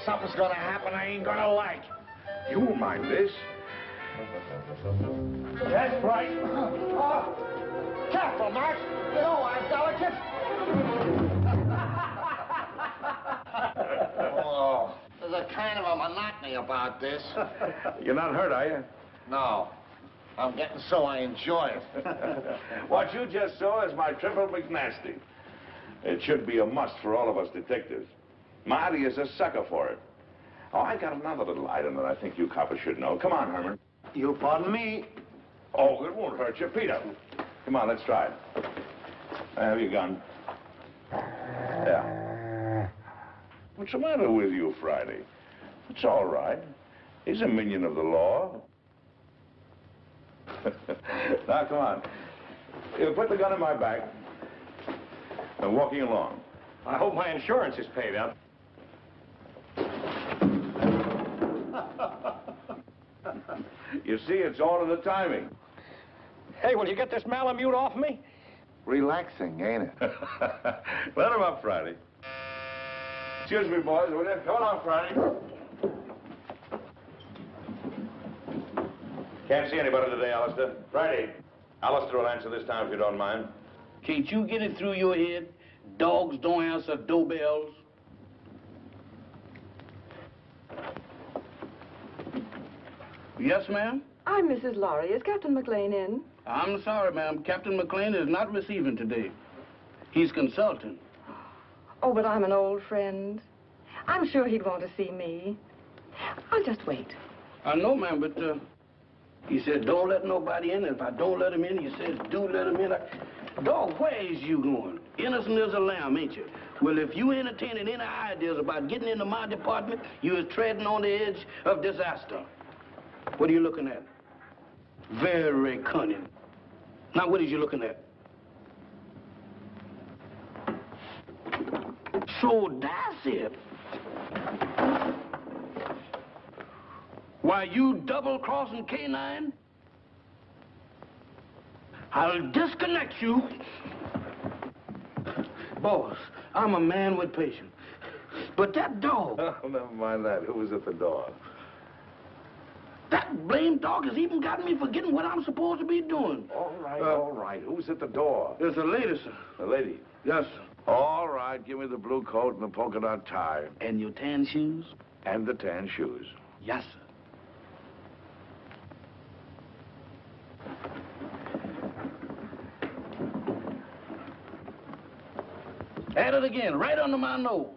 something's gonna happen I ain't gonna like. You won't mind this. That's right. Careful, Max. You know I'm delicate. Oh, there's a kind of a monotony about this. You're not hurt, are you? No. I'm getting so I enjoy it. What you just saw is my triple McNasty. It should be a must for all of us detectives. Marty is a sucker for it. Oh, I got another little item that I think you coppers should know. Come on, Herman. You pardon me? Oh, it won't hurt you. Peter. Come on, let's try it. Have your gun. Yeah. What's the matter with you, Friday? It's all right. He's a minion of the law. Now, come on. You put the gun in my back. I'm walking along. I hope my insurance is paid up. You see, it's all in the timing. Hey, will you get this Malamute off me? Relaxing, ain't it? Let him up, Friday. Excuse me, boys. Will you? Come along, Friday. Can't see anybody today, Alistair. Friday. Alistair will answer this time if you don't mind. Can't you get it through your head? Dogs don't answer doorbells. Yes, ma'am? I'm Mrs. Laurie. Is Captain McLean in? I'm sorry, ma'am. Captain McLean is not receiving today. He's consulting. Oh, but I'm an old friend. I'm sure he'd want to see me. I'll just wait. I know, ma'am, but he said don't let nobody in. If I don't let him in, he says do let him in. Dog, where is you going? Innocent as a lamb, ain't you? Well, if you entertaining any ideas about getting into my department, you is treading on the edge of disaster. What are you looking at? Very cunning. Now, what is you looking at? So that's it. Why, you double-crossing canine? I'll disconnect you. Boss, I'm a man with patience. But that dog... Oh, never mind that. Who was at the door? That blamed dog has even gotten me forgetting what I'm supposed to be doing. All right, all right. Who's at the door? There's a lady, sir. The lady? Yes, sir. All right. Give me the blue coat and the polka dot tie. And your tan shoes? And the tan shoes. Yes, sir. At it again, right under my nose.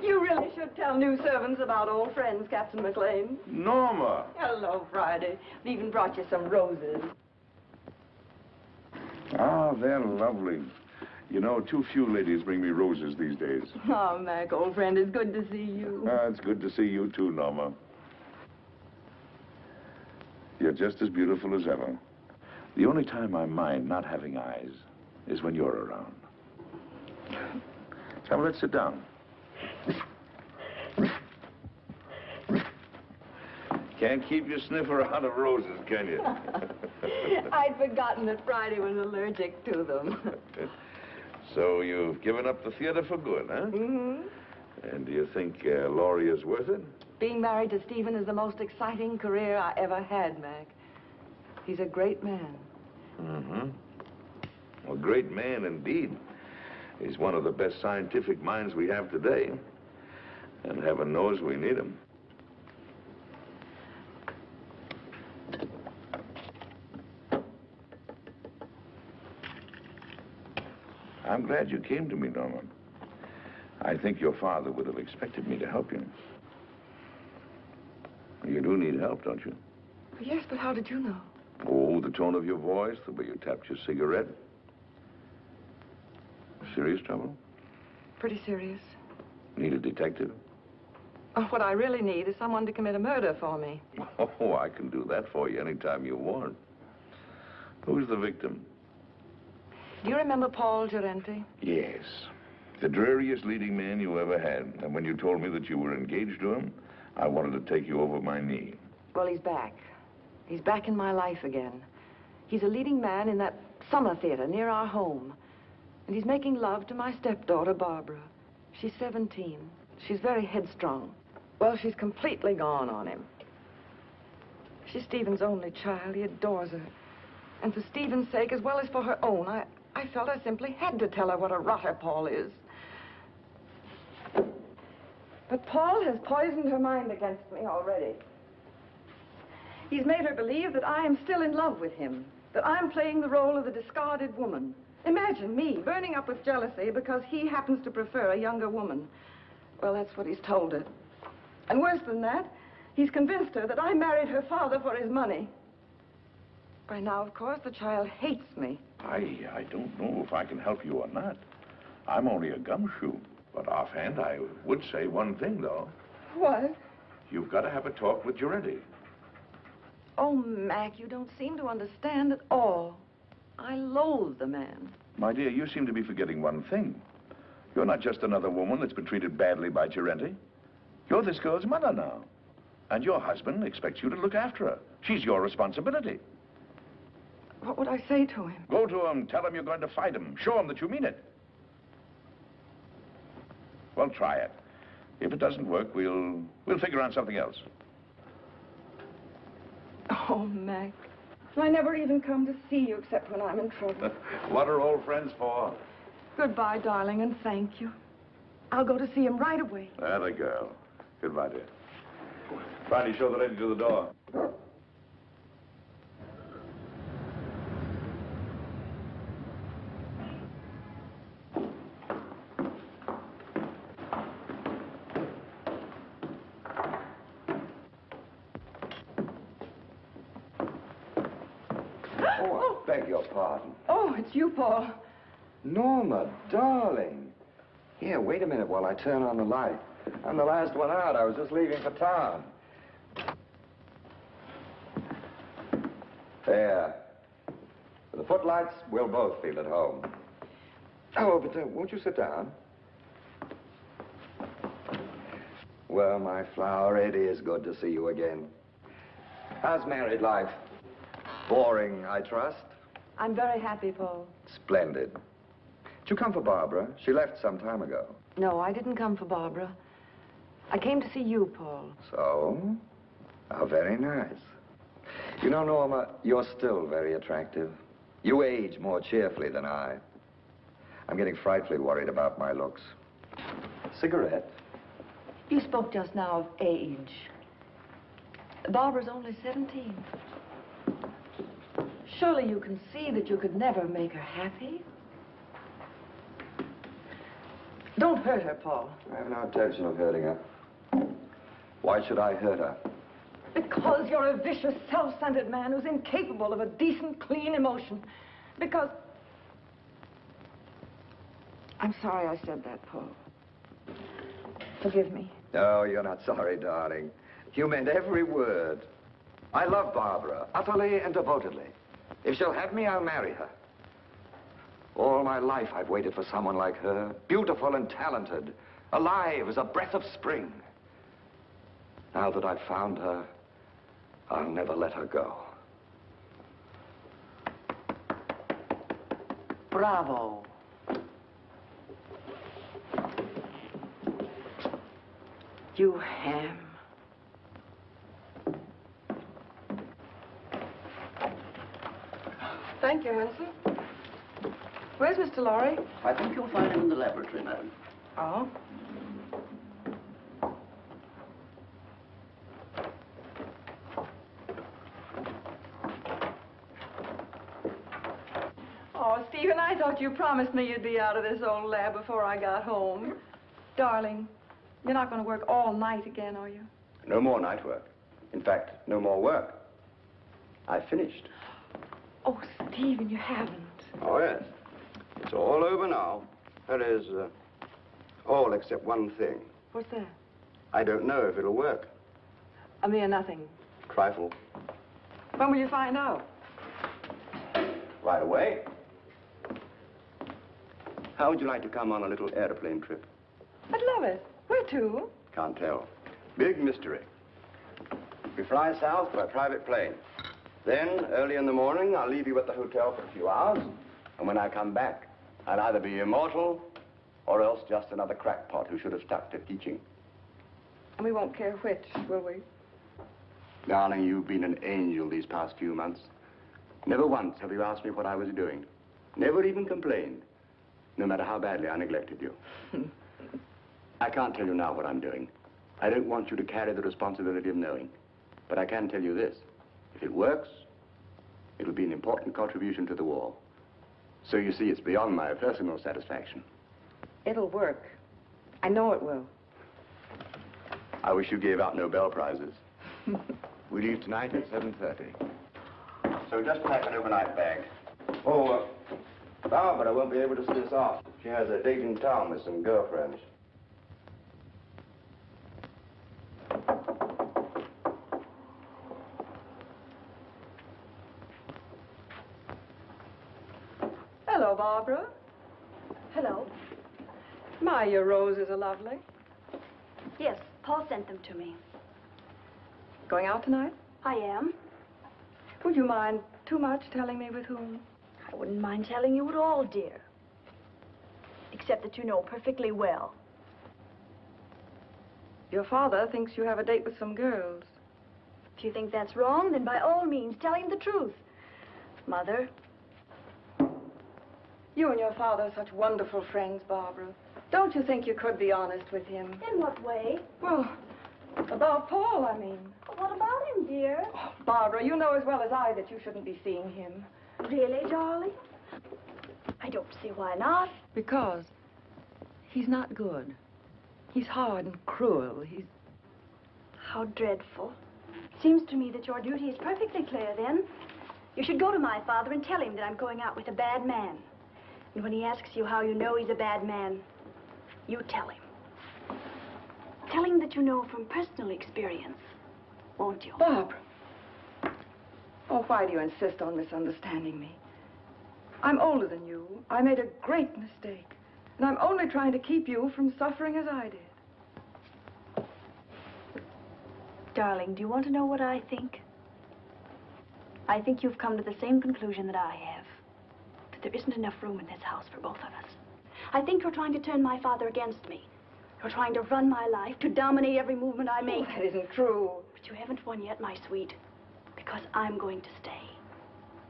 You really should tell new servants about old friends, Captain McLean. Norma. Hello, Friday. We even brought you some roses. Oh, they're lovely. You know, too few ladies bring me roses these days. Oh, Mac, old friend, it's good to see you. It's good to see you too, Norma. You're just as beautiful as ever. The only time I mind not having eyes is when you're around. Come, let's sit down. Can't keep your sniffer out of roses, can you? I'd forgotten that Friday was allergic to them. So you've given up the theater for good, huh? Mm-hmm. And do you think Laurie is worth it? Being married to Stephen is the most exciting career I ever had, Mac. He's a great man. Mm-hmm. A great man indeed. He's one of the best scientific minds we have today. And heaven knows we need him. I'm glad you came to me, Norma. I think your father would have expected me to help you. You do need help, don't you? Yes, but how did you know? Oh, the tone of your voice, the way you tapped your cigarette. Serious trouble? Pretty serious. Need a detective? Oh, what I really need is someone to commit a murder for me. Oh, I can do that for you anytime you want. Who's the victim? Do you remember Paul Gerenti? Yes. The dreariest leading man you ever had. And when you told me that you were engaged to him, I wanted to take you over my knee. Well, he's back. He's back in my life again. He's a leading man in that summer theater near our home. And he's making love to my stepdaughter, Barbara. She's 17. She's very headstrong. Well, she's completely gone on him. She's Stephen's only child. He adores her. And for Stephen's sake, as well as for her own, I felt I simply had to tell her what a rotter Paul is. But Paul has poisoned her mind against me already. He's made her believe that I am still in love with him, that I'm playing the role of the discarded woman. Imagine me burning up with jealousy because he happens to prefer a younger woman. Well, that's what he's told her. And worse than that, he's convinced her that I married her father for his money. By now, of course, the child hates me. I don't know if I can help you or not. I'm only a gumshoe. But offhand, I would say one thing, though. What? You've got to have a talk with Giretti. Oh, Mac, you don't seem to understand at all. I loathe the man. My dear, you seem to be forgetting one thing. You're not just another woman that's been treated badly by Giretti. You're this girl's mother now. And your husband expects you to look after her. She's your responsibility. What would I say to him? Go to him, tell him you're going to fight him. Show him that you mean it. Well, try it. If it doesn't work, we'll figure out something else. Oh, Mac. I never even come to see you except when I'm in trouble. What are old friends for? Goodbye, darling, and thank you. I'll go to see him right away. That a girl. Goodbye, dear. Friday, show the lady to the door. Oh, I beg your pardon. Oh, it's you, Paul. Norma, darling. Here, wait a minute while I turn on the light. I'm the last one out. I was just leaving for town. There. With the footlights, we'll both feel at home. Oh, but won't you sit down? Well, my flower, it is good to see you again. How's married life? Boring, I trust? I'm very happy, Paul. Splendid. Did you come for Barbara? She left some time ago. No, I didn't come for Barbara. I came to see you, Paul. So? How very nice. You know, Norma, you're still very attractive. You age more cheerfully than I. I'm getting frightfully worried about my looks. Cigarette? You spoke just now of age. Barbara's only 17. Surely you can see that you could never make her happy. Don't hurt her, Paul. I have no intention of hurting her. Why should I hurt her? Because you're a vicious, self-centered man who's incapable of a decent, clean emotion. Because... I'm sorry I said that, Paul. Forgive me. No, you're not sorry, darling. You meant every word. I love Barbara, utterly and devotedly. If she'll have me, I'll marry her. All my life, I've waited for someone like her, beautiful and talented, alive as a breath of spring. Now that I've found her, I'll never let her go. Bravo. You ham. Thank you, Hanson. Where's Mr. Lorry? I think you'll find him in the laboratory, madam. Oh? Oh, Stephen, I thought you promised me you'd be out of this old lab before I got home. Darling, you're not going to work all night again, are you? No more night work. In fact, no more work. I finished. Oh, Stephen, you haven't. Oh, yes. It's all over now. That is, all except one thing. What's that? I don't know if it'll work. A mere nothing. Trifle. When will you find out? Right away. How would you like to come on a little airplane trip? I'd love it. Where to? Can't tell. Big mystery. We fly south by private plane. Then, early in the morning, I'll leave you at the hotel for a few hours. And when I come back, I'll either be immortal or else just another crackpot who should have stuck to teaching. And we won't care which, will we? Darling, you've been an angel these past few months. Never once have you asked me what I was doing. Never even complained, no matter how badly I neglected you. I can't tell you now what I'm doing. I don't want you to carry the responsibility of knowing. But I can tell you this. If it works, it'll be an important contribution to the war. So you see, it's beyond my personal satisfaction. It'll work. I know it will. I wish you gave out Nobel Prizes. We leave tonight at 7:30. So just pack an overnight bag. Oh, Barbara won't be able to see us off. She has a date in town with some girlfriends. Hello, Barbara. Hello. My, your roses are lovely. Yes, Paul sent them to me. Going out tonight? I am. Would you mind too much telling me with whom? I wouldn't mind telling you at all, dear. Except that you know perfectly well. Your father thinks you have a date with some girls. If you think that's wrong, then by all means, tell him the truth. Mother. You and your father are such wonderful friends, Barbara. Don't you think you could be honest with him? In what way? Well, about Paul, I mean. What about him, dear? Oh, Barbara, you know as well as I that you shouldn't be seeing him. Really, darling? I don't see why not. Because he's not good. He's hard and cruel. He's... How dreadful. Seems to me that your duty is perfectly clear, then. You should go to my father and tell him that I'm going out with a bad man. And when he asks you how you know he's a bad man, you tell him. Tell him that you know from personal experience, won't you? Barbara. Oh, why do you insist on misunderstanding me? I'm older than you. I made a great mistake. And I'm only trying to keep you from suffering as I did. Darling, do you want to know what I think? I think you've come to the same conclusion that I have. That there isn't enough room in this house for both of us. I think you're trying to turn my father against me. You're trying to run my life, to dominate every movement I make. Oh, that isn't true. But you haven't won yet, my sweet. Because I'm going to stay.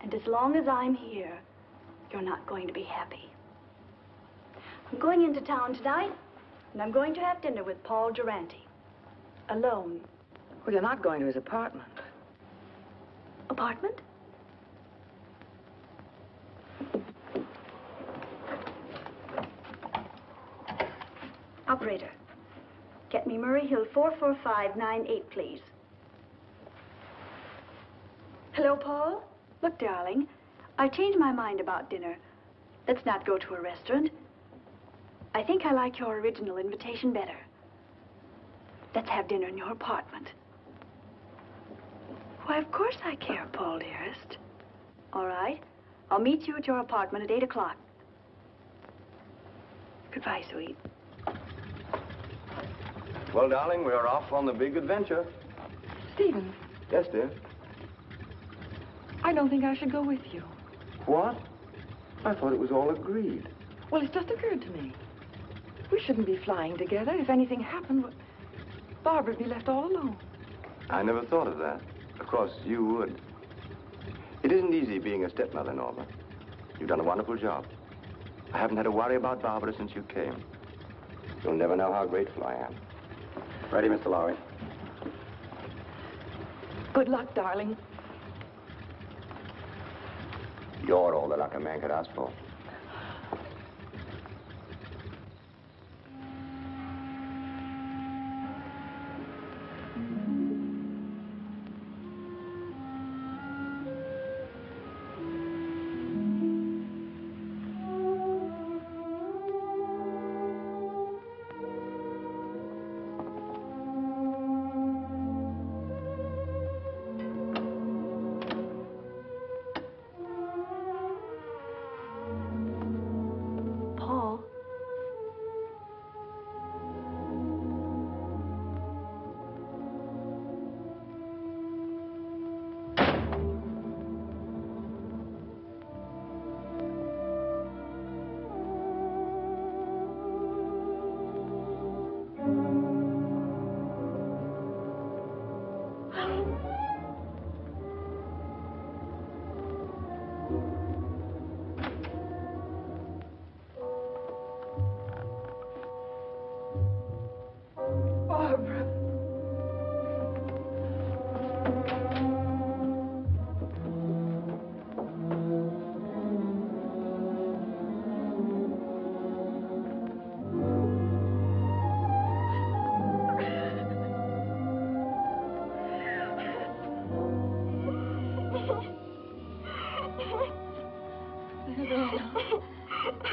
And as long as I'm here, you're not going to be happy. I'm going into town tonight, and I'm going to have dinner with Paul Durante. Alone. Well, you're not going to his apartment. Apartment? Operator, get me Murray Hill 44598, please. Hello, Paul? Look, darling, I've changed my mind about dinner. Let's not go to a restaurant. I think I like your original invitation better. Let's have dinner in your apartment. Why, of course I care, Paul, dearest. All right. I'll meet you at your apartment at 8 o'clock. Goodbye, sweet. Well, darling, we're off on the big adventure. Stephen, Yes, dear. I don't think I should go with you. What? I thought it was all agreed. Well, it's just occurred to me. We shouldn't be flying together. If anything happened, Barbara'd be left all alone. I never thought of that. Of course, you would. It isn't easy being a stepmother, Norma. You've done a wonderful job. I haven't had to worry about Barbara since you came. You'll never know how grateful I am. Ready, Mr. Lowry? Good luck, darling. You're all the luck a man could ask for.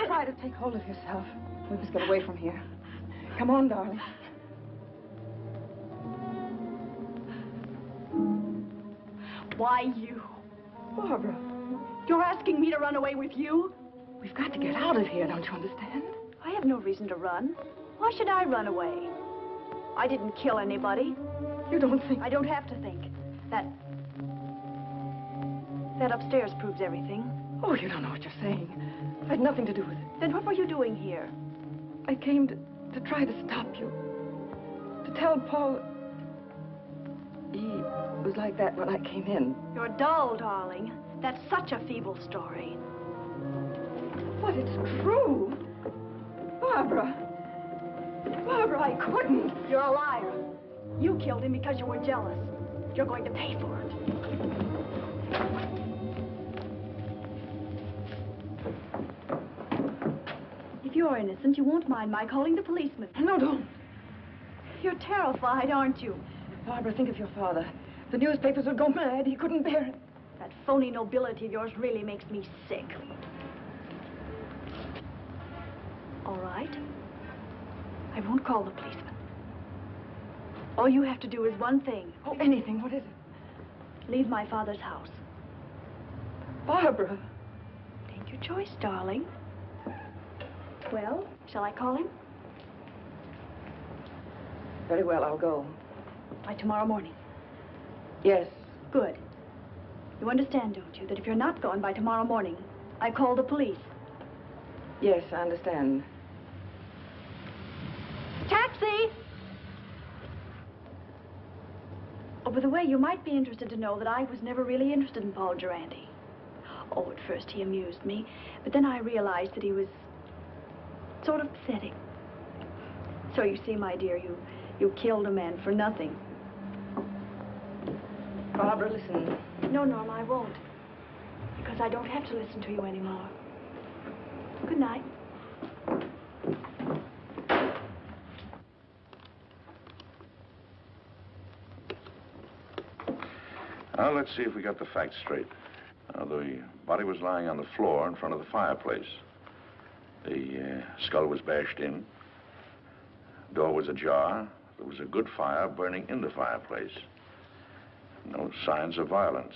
Try to take hold of yourself. We must get away from here. Come on, darling. Why you? Barbara, You're asking me to run away with you? we've got to get out of here, don't you understand? I have no reason to run. Why should I run away? I didn't kill anybody. You don't think... I don't have to think. That upstairs proves everything. Oh, you don't know what you're saying. I had nothing to do with it. Then what were you doing here? I came to try to stop you. To tell Paul... He was like that when I came in. You're dull, darling. That's such a feeble story. But it's true. Barbara. Barbara, I couldn't. You're a liar. You killed him because you were jealous. You're going to pay for it. If you're innocent, you won't mind my calling the policeman. No, don't. You're terrified, aren't you? Barbara, think of your father. The newspapers would go mad. He couldn't bear it. That phony nobility of yours really makes me sick. All right. I won't call the policeman. All you have to do is one thing. Oh, anything. What is it? Leave my father's house. Barbara. Take your choice, darling. Well, shall I call him? Very well, I'll go. By tomorrow morning. Yes. Good. You understand, don't you, that if you're not gone by tomorrow morning, I call the police. Yes, I understand. Taxi! Oh, by the way, you might be interested to know that I was never really interested in Paul Durante. Oh, at first he amused me, but then I realized that he was sort of pathetic. So you see, my dear, you killed a man for nothing. Barbara, listen. No, Norma, I won't. Because I don't have to listen to you anymore. Good night. Now, let's see if we got the facts straight. The body was lying on the floor in front of the fireplace. The skull was bashed in. Door was ajar. There was a good fire burning in the fireplace. No signs of violence.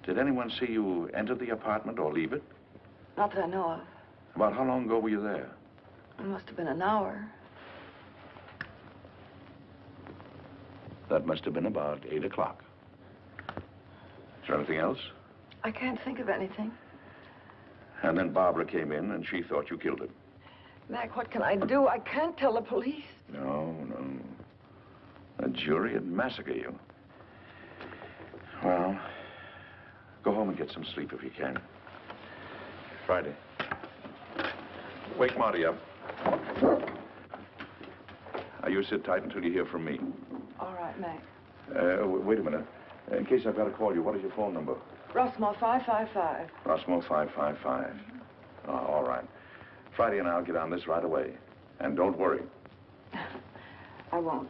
Did anyone see you enter the apartment or leave it? Not that I know of. About how long ago were you there? It must have been an hour. That must have been about 8 o'clock. Is there anything else? I can't think of anything. And then Barbara came in and she thought you killed him. Mac, what can I do? I can't tell the police. No. A jury would massacre you. Well, go home and get some sleep if you can. Friday. Wake Marty up. You sit tight until you hear from me. All right, Mac. Wait a minute. In case I've got to call you, what is your phone number? Rossmore 555. Rossmore 555. Oh, all right. Friday and I'll get on this right away. And don't worry. I won't.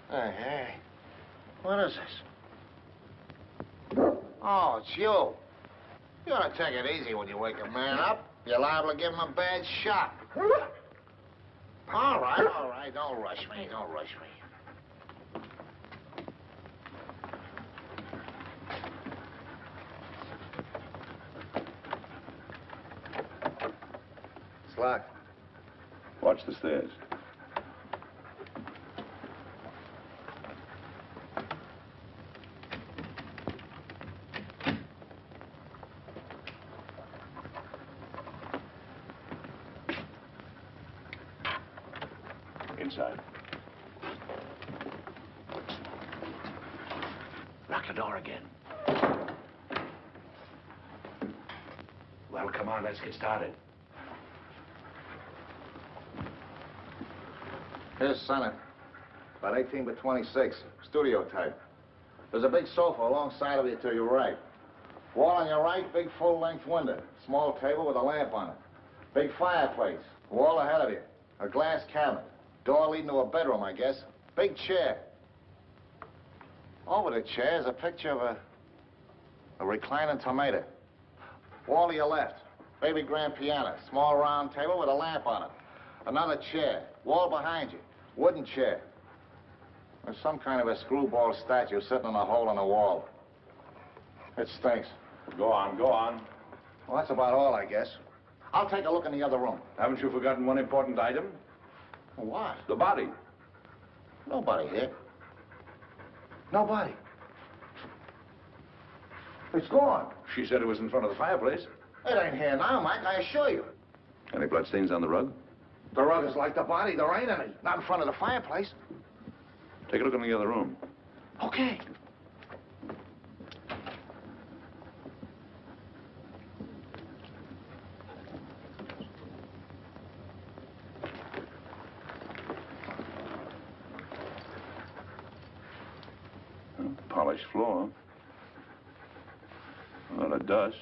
Hey. What is this? Oh, it's you. You ought to take it easy when you wake a man up. You're liable to give him a bad shock. All right. Don't rush me. It's locked. Watch the stairs. Inside. Lock the door again. Well, come on, let's get started. Here's Senate. About 18 by 26, studio type. There's a big sofa alongside of you to your right. Wall on your right, big full-length window. Small table with a lamp on it. Big fireplace. Wall ahead of you. A glass cabinet. Door leading to a bedroom, I guess. Big chair. Over the chair is a picture of a reclining tomato. Wall to your left. Baby grand piano. Small round table with a lamp on it. Another chair. Wall behind you. Wooden chair. There's some kind of a screwball statue sitting in a hole in the wall. It stinks. Go on, go on. Well, that's about all, I guess. I'll take a look in the other room. Haven't you forgotten one important item? What? The body. Nobody here. Nobody. It's gone. She said it was in front of the fireplace. It ain't here now, Mike, I assure you. Any bloodstains on the rug? The rug is like the body. There ain't any. Not in front of the fireplace. Take a look in the other room. Okay. Polished floor. A lot of dust.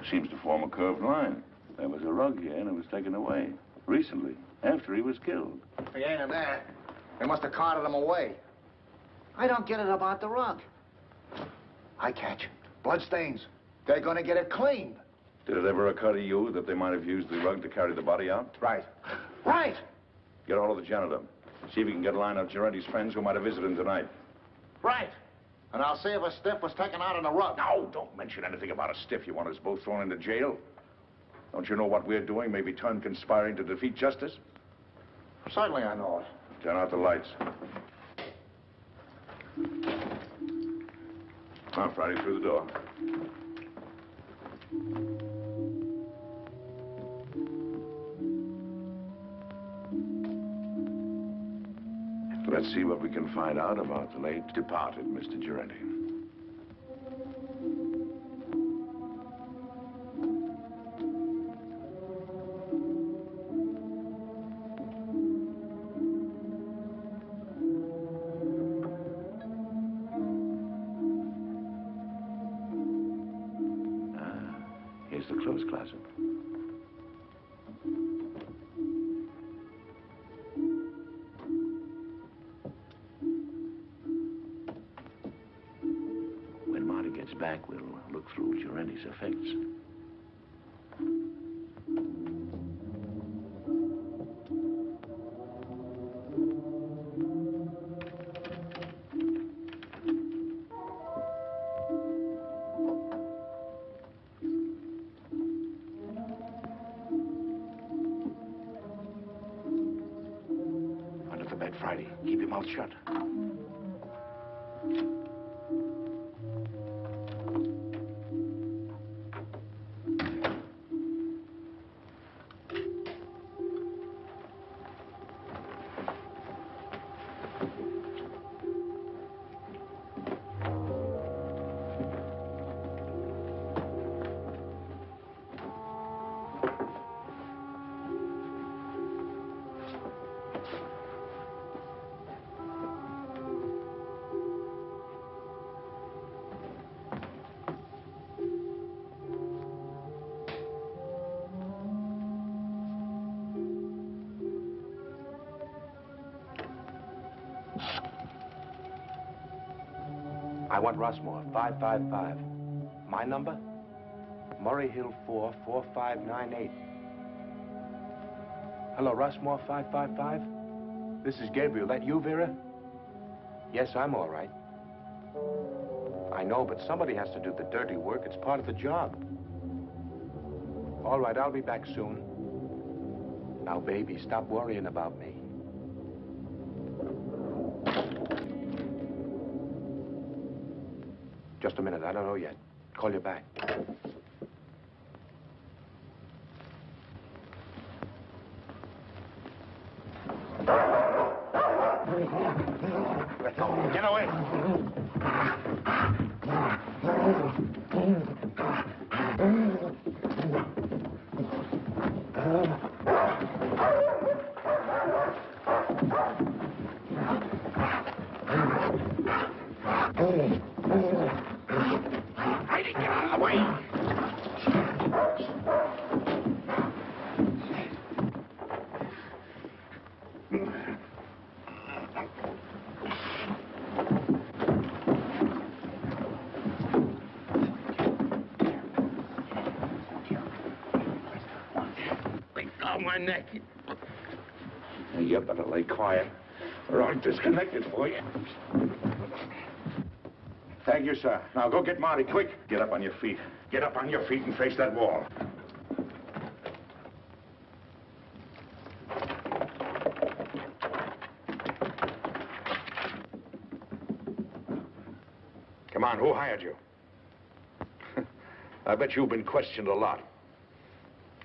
Seems to form a curved line. There was a rug here and it was taken away. Recently, after he was killed. If he ain't in there, they must have carted him away. I don't get it about the rug. I catch. Bloodstains. They're gonna get it cleaned. Did it ever occur to you that they might have used the rug to carry the body out? Right. Right! Get hold of the janitor. See if you can get a line of Giretti's friends who might have visited him tonight. Right. And I'll see if a stiff was taken out on the rug. No, don't mention anything about a stiff. You want us both thrown into jail? Don't you know what we're doing may be turned conspiring to defeat justice? Certainly I know it. Turn out the lights. Now, Friday, through the door. Let's see what we can find out about the late departed Mr. Giretti. Here's the clothes closet. When Marty gets back, we'll look through Giretti's effects. Under the bed, Friday. Keep your mouth shut. I want Rossmore, 555. My number? Murray Hill 4, 4598. Hello, Rossmore, 555? This is Gabriel. That you, Vera? Yes, I'm all right. I know, but somebody has to do the dirty work. It's part of the job. All right, I'll be back soon. Now, baby, stop worrying about me. Just a minute, I don't know yet. Call you back. Let go. Get away. neck. You better lay quiet, or I'll disconnect it for you. Thank you, sir. Now go get Marty, quick. Get up on your feet. Get up on your feet and face that wall. Come on, who hired you? I bet you've been questioned a lot.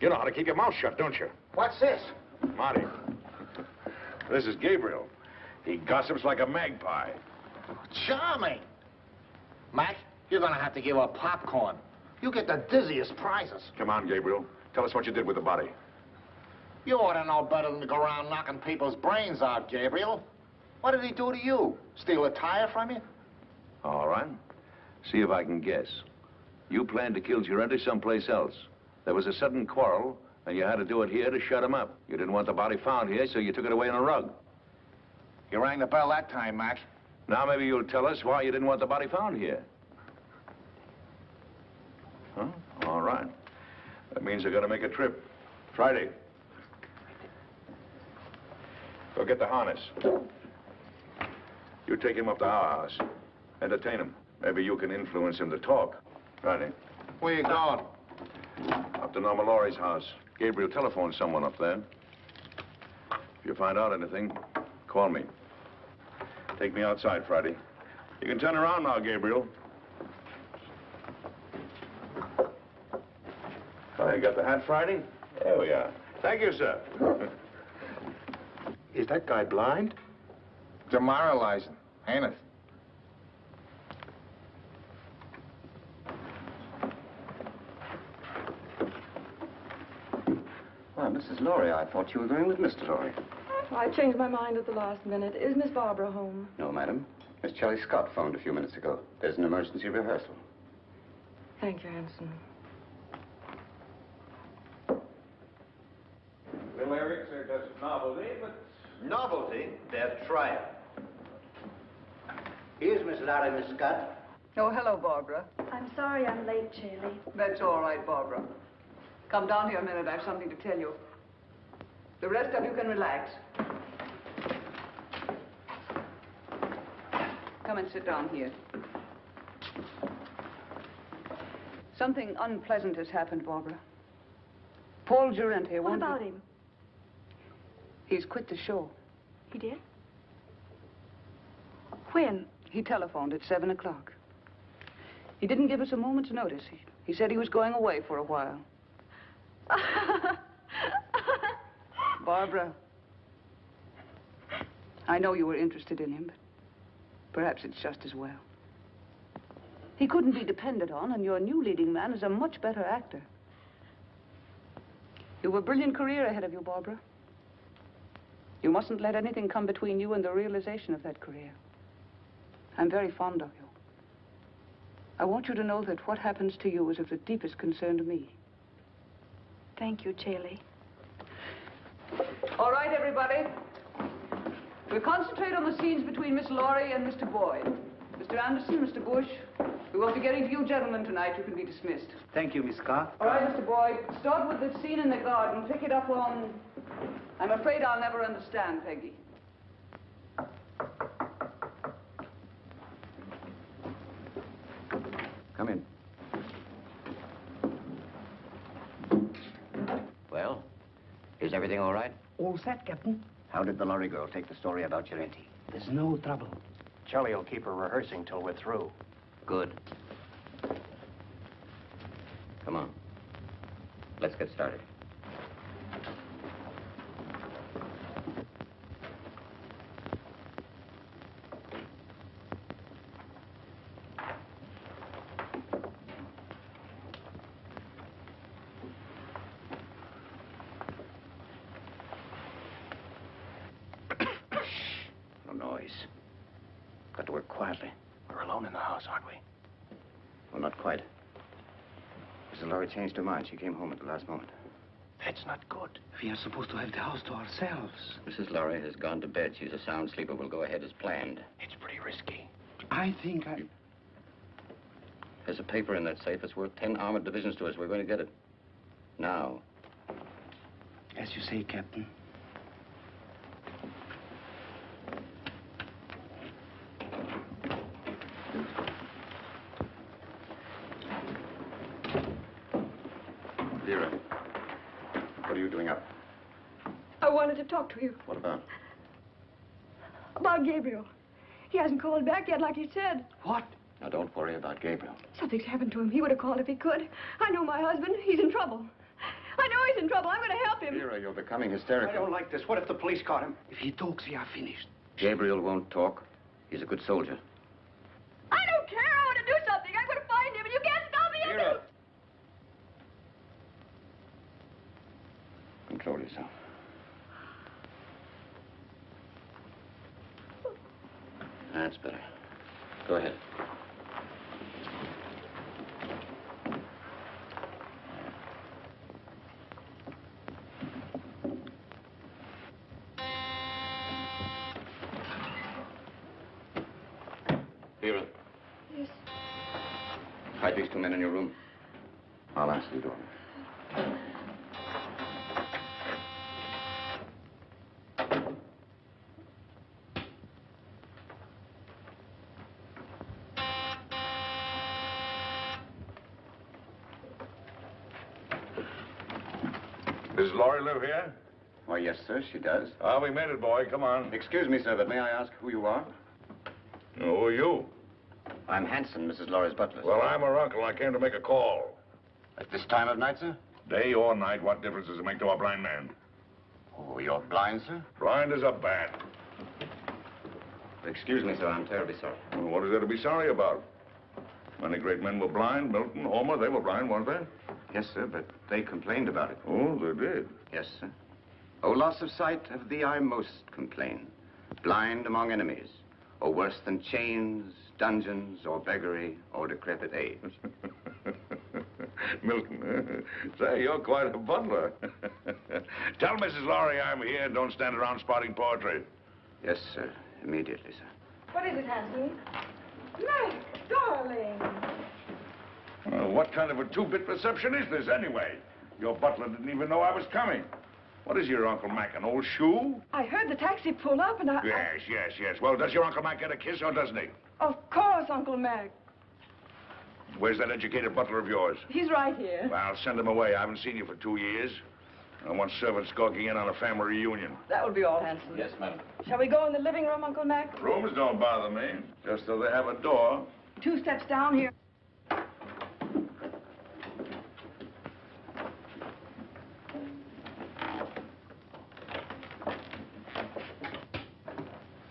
You know how to keep your mouth shut, don't you? What's this? Marty, this is Gabriel. He gossips like a magpie. Charming. Mac, you're gonna have to give up popcorn. You get the dizziest prizes. Come on, Gabriel. Tell us what you did with the body. You ought to know better than to go around knocking people's brains out, Gabriel. What did he do to you? Steal a tire from you? All right. See if I can guess. You planned to kill Girente someplace else. There was a sudden quarrel, and you had to do it here to shut him up. You didn't want the body found here, so you took it away in a rug. You rang the bell that time, Mac. Now maybe you'll tell us why you didn't want the body found here. Huh? All right. That means you're gonna make a trip. Friday. Go get the harness. You take him up to our house. Entertain him. Maybe you can influence him to talk. Friday. Where you going? Up to Norma Laurie's house. Gabriel telephoned someone up there. If you find out anything, call me. Take me outside, Friday. You can turn around now, Gabriel. Oh, you got the hat, Friday? There we are. Thank you, sir. Is that guy blind? Demoralizing, ain't it? Why, Mrs. Laurie, I thought you were going with Mr. Laurie. I changed my mind at the last minute. Is Miss Barbara home? No, madam. Miss Shelley Scott phoned a few minutes ago. There's an emergency rehearsal. Thank you, Anson. The lyrics are just novelty, but... Novelty? They're trial. Here's Miss Larry, Miss Scott. Oh, hello, Barbara. I'm sorry I'm late, Shirley. That's all right, Barbara. Come down here a minute. I have something to tell you. The rest of you can relax. Come and sit down here. Something unpleasant has happened, Barbara. Paul Girente. What about him? He's quit the show. He did? When? He telephoned at 7 o'clock. He didn't give us a moment's notice. He said he was going away for a while. Barbara, I know you were interested in him, but perhaps it's just as well. He couldn't be depended on, and your new leading man is a much better actor. You have a brilliant career ahead of you, Barbara. You mustn't let anything come between you and the realization of that career. I'm very fond of you. I want you to know that what happens to you is of the deepest concern to me. Thank you, Shirley. All right, everybody. We'll concentrate on the scenes between Miss Laurie and Mr. Boyd. Mr. Anderson, Mr. Bush, we won't be getting to you gentlemen tonight. You can be dismissed. Thank you, Miss Scott. All right, Mr. Boyd, start with the scene in the garden. Pick it up on... I'm afraid I'll never understand, Peggy. Come in. Well, is everything all right? All set, Captain. How did the lorry girl take the story about Girente? There's no trouble. Charlie will keep her rehearsing till we're through. Good. Come on. Let's get started. Changed her mind. She came home at the last moment. That's not good. We are supposed to have the house to ourselves. Mrs. Laurie has gone to bed. She's a sound sleeper. We'll go ahead as planned. It's pretty risky. I think There's a paper in that safe. It's worth 10 armored divisions to us. We're going to get it. Now. As you say, Captain. Vera, what are you doing up? I wanted to talk to you What about? about Gabriel. He hasn't called back yet, like he said. What? Now, don't worry about Gabriel. Something's happened to him. He would have called if he could. I know my husband. He's in trouble. I know he's in trouble. I'm going to help him. Vera, you're becoming hysterical. I don't like this. What if the police caught him? If he talks, we are finished. Gabriel won't talk. He's a good soldier. I don't care. I want to do something. I'm going to find him, and you can't stop me. Vera! Control yourself. That's better. Go ahead. Vera. Yes. Hide these two men in your room. I'll answer the door. Does Laurie live here? Why, yes, sir, she does. Ah, we made it, boy. Come on. Excuse me, sir, but may I ask who you are? Who are you? I'm Hanson, Mrs. Laurie's butler. Well, I'm her uncle. I came to make a call. At this time of night, sir? Day or night, what difference does it make to a blind man? Oh, you're blind, sir? Blind as a bat. Excuse me, sir, I'm terribly sorry. Well, what is there to be sorry about? Many great men were blind. Milton, Homer, they were blind, weren't they? Yes, sir, but they complained about it. Oh, they did? Yes, sir. Oh, loss of sight, of thee I most complain. Blind among enemies, or worse than chains, dungeons, or beggary, or decrepit age. Milton, say, you're quite a butler. Tell Mrs. Laurie I'm here. Don't stand around spouting poetry. Yes, sir. Immediately, sir. What is it, Hanson? Meg, darling. What kind of a two-bit reception is this, anyway? Your butler didn't even know I was coming. What is your Uncle Mac, an old shoe? I heard the taxi pull up and Yes. Well, does your Uncle Mac get a kiss or doesn't he? Of course, Uncle Mac. Where's that educated butler of yours? He's right here. Well, send him away. I haven't seen you for 2 years. I want servants gawking in on a family reunion. That will be all, Hanson. Yes, madam. Shall we go in the living room, Uncle Mac? Rooms don't bother me, just so they have a door. 2 steps down here.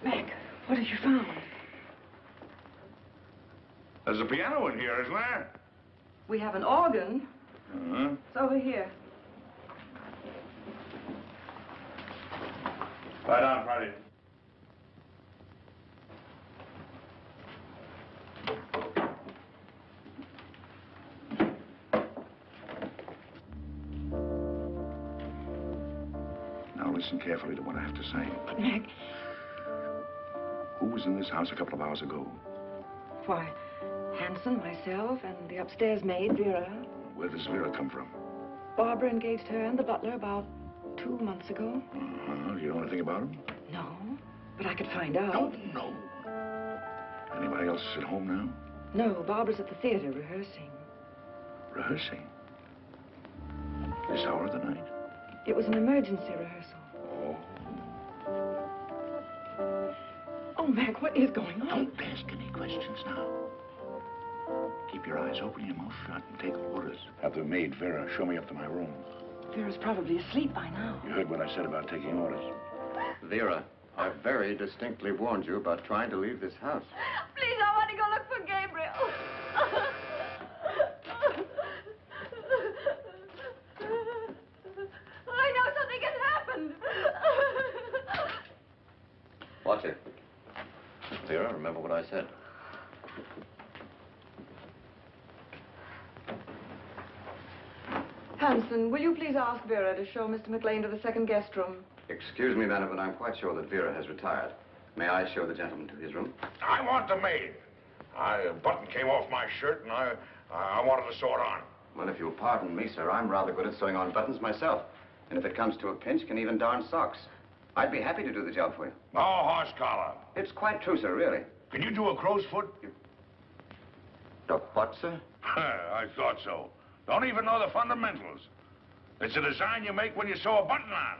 Mac, what have you found? There's a piano in here, isn't there? We have an organ. Uh-huh. It's over here. Lie down, Friday. Now listen carefully to what I have to say. But, Mac, Who was in this house a couple of hours ago? why, Hanson, myself, and the upstairs maid, Vera. Where does Vera come from? Barbara engaged her and the butler about 2 months ago. Uh-huh. Do you know anything about him? No, but I could find out. No. Anybody else at home now? No, Barbara's at the theater rehearsing. Rehearsing? This hour of the night? It was an emergency rehearsal. Oh. Oh, Mac, what is going on? Don't ask any questions now. Keep your eyes open, your mouth shut, and take orders. Have the maid, Vera, show me up to my room. Vera's probably asleep by now. You heard what I said about taking orders. Vera, I very distinctly warned you about trying to leave this house. Please, I want to go look for Gabriel. I know something has happened. Watch it. Vera, remember what I said. Hanson, will you please ask Vera to show Mr. McLean to the second guest room? Excuse me, madam, but I'm quite sure that Vera has retired. May I show the gentleman to his room? I want the maid. A button came off my shirt, and I wanted to sew it on. Well, if you'll pardon me, sir, I'm rather good at sewing on buttons myself. And if it comes to a pinch, can even darn socks. I'd be happy to do the job for you. No horse collar. It's quite true, sir, really. Can you do a crow's foot? The what, sir? I thought so. Don't even know the fundamentals. It's a design you make when you sew a button on.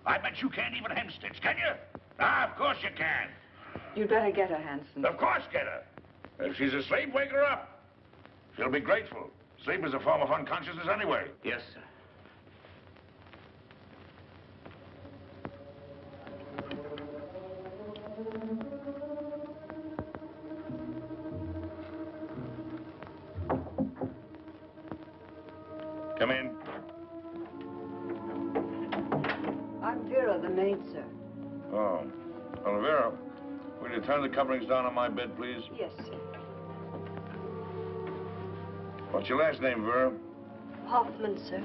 I bet you can't even hem stitch, can you? Ah, of course you can. You'd better get her, Hanson. Of course get her. If she's asleep, wake her up. She'll be grateful. Sleep is a form of unconsciousness anyway. Yes, sir. Come in. I'm Vera, the maid, sir. Oh. Well, Vera, will you turn the coverings down on my bed, please? Yes, sir. What's your last name, Vera? Hoffman, sir.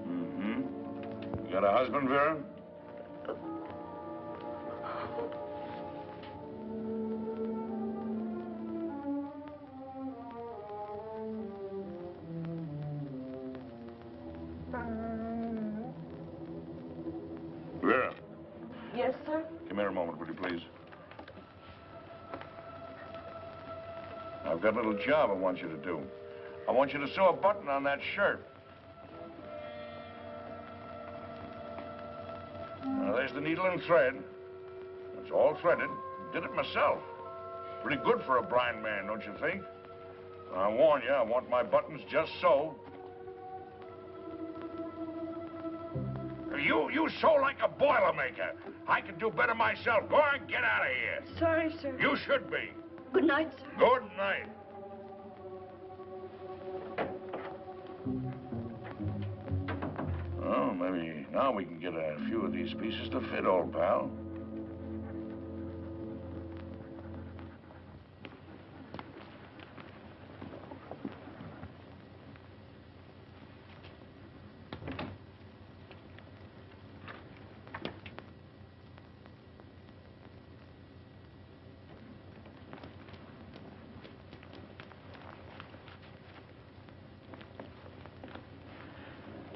Mm-hmm. You got a husband, Vera? Vera, Yes, sir? come here a moment, will you, please? I've got a little job I want you to do. I want you to sew a button on that shirt. Now, there's the needle and thread. It's all threaded. Did it myself. Pretty good for a blind man, don't you think? I warn you, I want my buttons just so. You sew like a Boilermaker. I can do better myself. Go on, get out of here. Sorry, sir. You should be. Good night, sir. Good night. Well, maybe now we can get a few of these pieces to fit, old pal.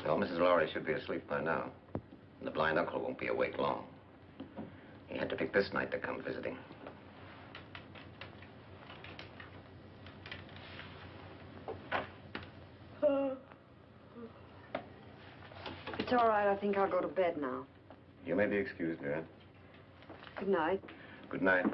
Well, Mrs. Lowry should be asleep by now. And the blind uncle won't be awake long. He had to pick this night to come visiting. It's all right. I think I'll go to bed now. You may be excused, Vera. Good night. Good night.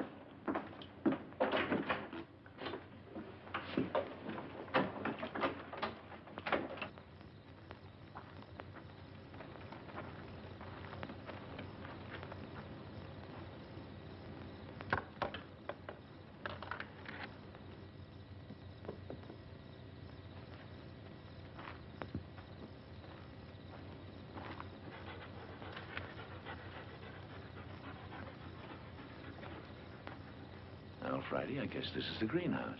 Well, Friday, I guess this is the greenhouse.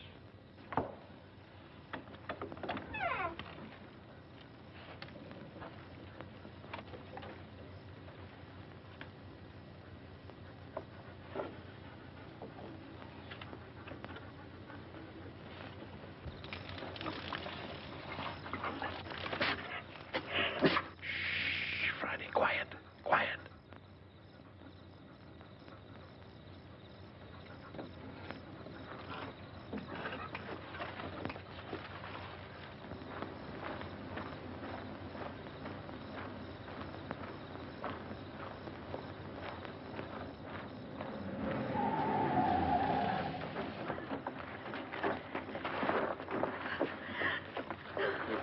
Shh, Friday, quiet, quiet.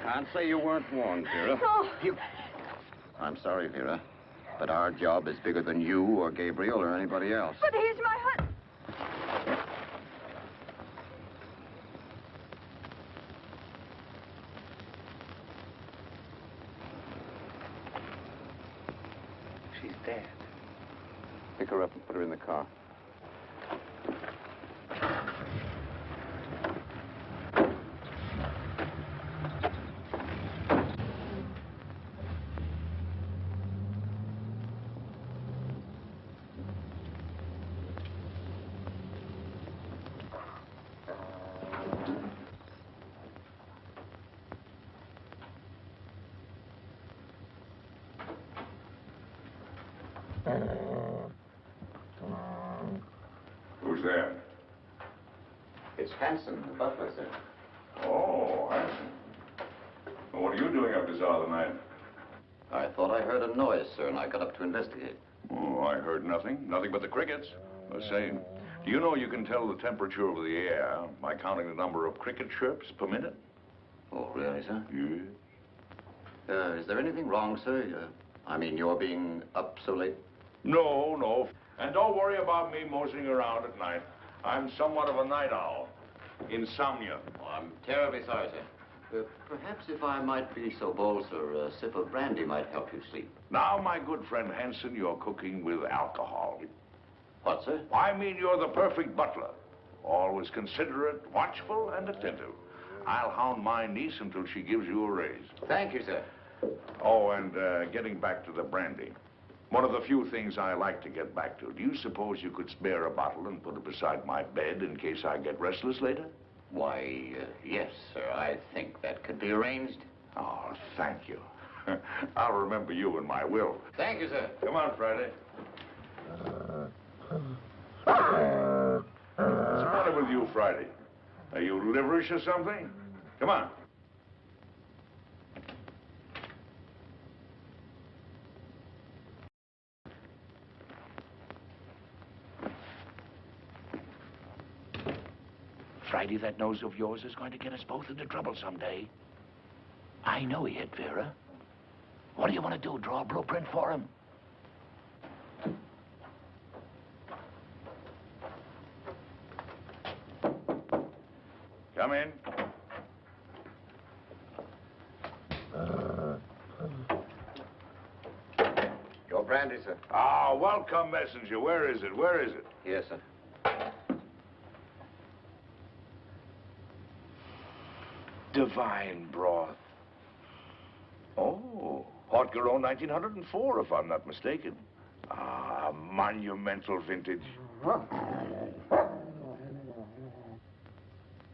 Can't say you weren't warned, Vera. No. I'm sorry, Vera, but our job is bigger than you or Gabriel or anybody else. But he's my husband. She's dead. Pick her up and put her in the car. Who's there? It's Hanson, the butler, sir. Oh, Hanson. Well, what are you doing up this hour of the night? I thought I heard a noise, sir, and I got up to investigate. Oh, I heard nothing. Nothing but the crickets. The same. Do you know you can tell the temperature of the air by counting the number of cricket chirps per minute? Oh, really, sir? Yes. Is there anything wrong, sir? I mean, you're being up so late? No, no. And don't worry about me moseying around at night. I'm somewhat of a night owl. Insomnia. Oh, I'm terribly sorry, sir. Perhaps if I might be so bold, sir, a sip of brandy might help you sleep. Now, my good friend Hanson, you're cooking with alcohol. What, sir? I mean, you're the perfect butler. Always considerate, watchful, and attentive. I'll hound my niece until she gives you a raise. Thank you, sir. Oh, and getting back to the brandy. One of the few things I like to get back to. Do you suppose you could spare a bottle and put it beside my bed in case I get restless later? Why, yes, sir. I think that could be arranged. Oh, thank you. I'll remember you in my will. Thank you, sir. Come on, Friday. What's the matter with you, Friday? Are you liverish or something? Come on. Friday, that nose of yours is going to get us both into trouble someday. I know he hit Vera. What do you want to do, draw a blueprint for him? Come in. Your brandy, sir. Ah, welcome, messenger. Where is it? Where is it? Yes, sir. Divine broth. Oh, Haute Garonne 1904, if I'm not mistaken. Ah, monumental vintage.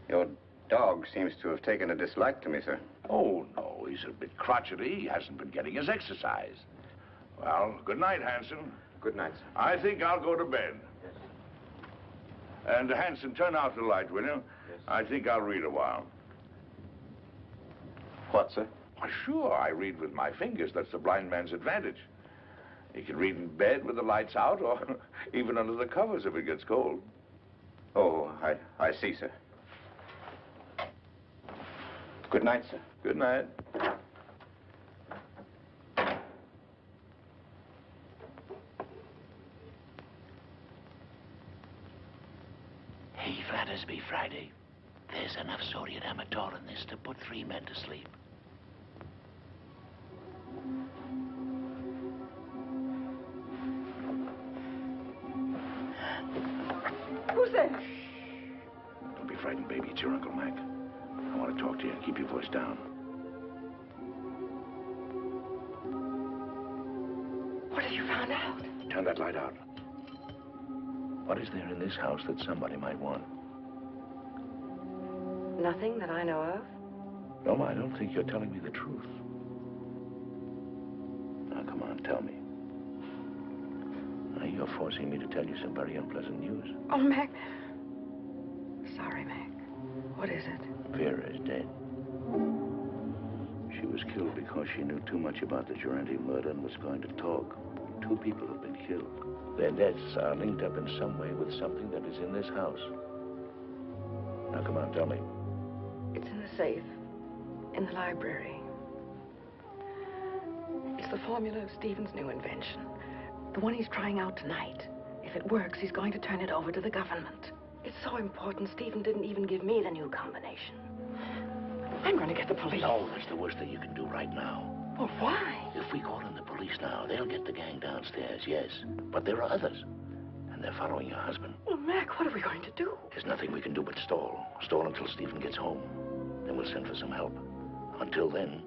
Your dog seems to have taken a dislike to me, sir. Oh, no, he's a bit crotchety. He hasn't been getting his exercise. Well, good night, Hanson. Good night, sir. I think I'll go to bed. Yes. And, Hanson, turn out the light, will you? Yes. I think I'll read a while. What, sir? Why, sure, I read with my fingers. That's the blind man's advantage. He can read in bed with the lights out or even under the covers if it gets cold. Oh, I see, sir. Good night, sir. Good night. Hey, Flattersby, Friday. There's enough sodium amytal in this to put 3 men to sleep. Who's there? Don't be frightened, baby. It's your Uncle Mac. I want to talk to you and keep your voice down. What have you found out? Turn that light out. What is there in this house that somebody might want? Nothing that I know of. No, I don't think you're telling me the truth. Now, come on, tell me. Now, you're forcing me to tell you some very unpleasant news. Oh, Mac. Sorry, Mac. What is it? Vera is dead. She was killed because she knew too much about the Durante murder and was going to talk. 2 people have been killed. Their deaths are linked up in some way with something that is in this house. Now, come on, tell me. It's in the safe. In the library. It's the formula of Stephen's new invention. The one he's trying out tonight. If it works, he's going to turn it over to the government. It's so important, Stephen didn't even give me the new combination. I'm going to get the police. No, that's the worst thing you can do right now. Well, why? If we call in the police now, they'll get the gang downstairs, yes. But there are others. And they're following your husband. Well, Mac, what are we going to do? There's nothing we can do but stall. Stall until Stephen gets home. Then we'll send for some help. Until then,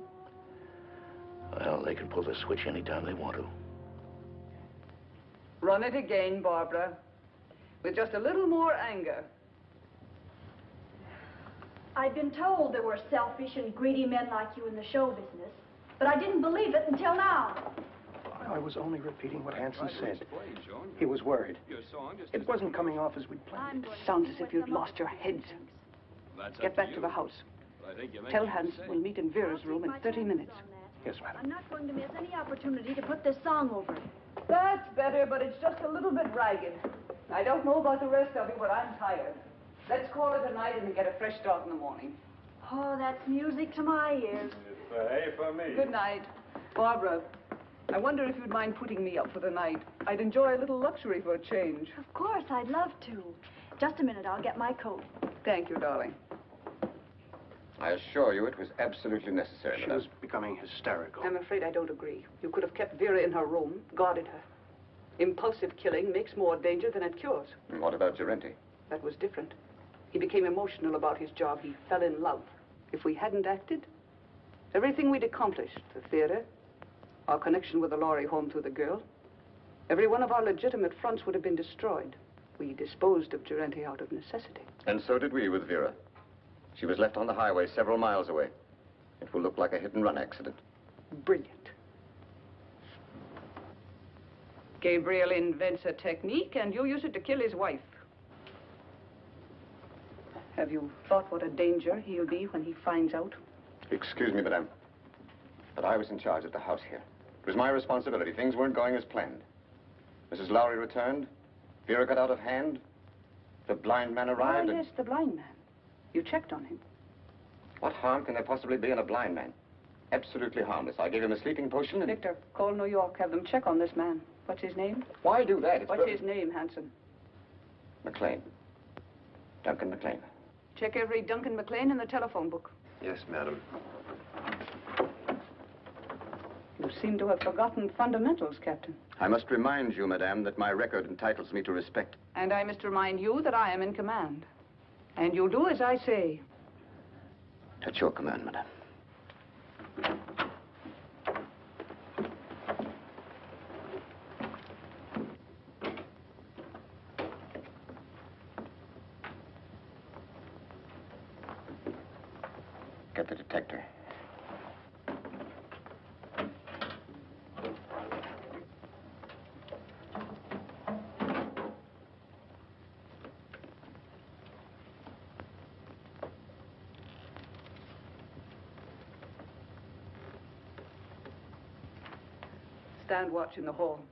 well, they can pull the switch anytime they want to. Run it again, Barbara. With just a little more anger. I've been told there were selfish and greedy men like you in the show business, but I didn't believe it until now. I was only repeating what Hanson said. He was worried. It wasn't coming off as we'd planned. Sounds as if you'd lost your heads. Get back to the house. Tell Hanson we'll meet in Vera's room in 30 minutes. Yes, madam. I'm not going to miss any opportunity to put this song over. That's better, but it's just a little bit ragged. I don't know about the rest of you, but I'm tired. Let's call it a night and get a fresh start in the morning. Oh, that's music to my ears. It's A for me. Good night. Barbara, I wonder if you'd mind putting me up for the night. I'd enjoy a little luxury for a change. Of course, I'd love to. Just a minute, I'll get my coat. Thank you, darling. I assure you it was absolutely necessary, She was becoming hysterical. I'm afraid I don't agree. You could have kept Vera in her room, guarded her. Impulsive killing makes more danger than it cures. And what about Gerenti? That was different. He became emotional about his job. He fell in love. If we hadn't acted, everything we'd accomplished, the theater, our connection with the lorry home through the girl, every one of our legitimate fronts would have been destroyed. We disposed of Gerenti out of necessity. And so did we with Vera. She was left on the highway several miles away. It will look like a hit-and-run accident. Brilliant. Gabriel invents a technique, and you use it to kill his wife. Have you thought what a danger he'll be when he finds out? Excuse me, madame, but I was in charge at the house here. It was my responsibility. Things weren't going as planned. Mrs. Lowry returned. Vera got out of hand. The blind man arrived. Oh, yes, the blind man. You checked on him. What harm can there possibly be in a blind man? Absolutely harmless. I gave him a sleeping potion and... Victor, call New York. Have them check on this man. What's his name? Why do that? What's his name, Hanson? McLean. Duncan McLean. Check every Duncan McLean in the telephone book. Yes, madam. You seem to have forgotten fundamentals, Captain. I must remind you, madame, that my record entitles me to respect. And I must remind you that I am in command. And you'll do as I say. At your command, madame. Get the detector. Stand watch in the hall.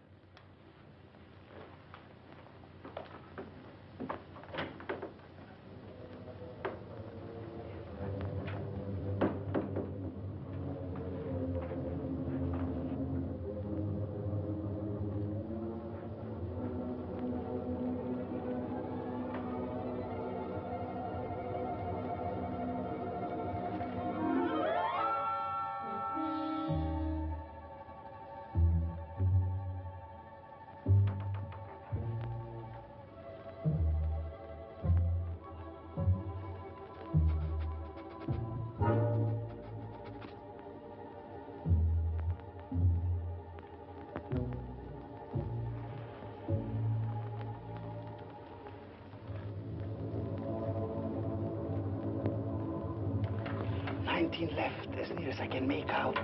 Left, as near as I can make out.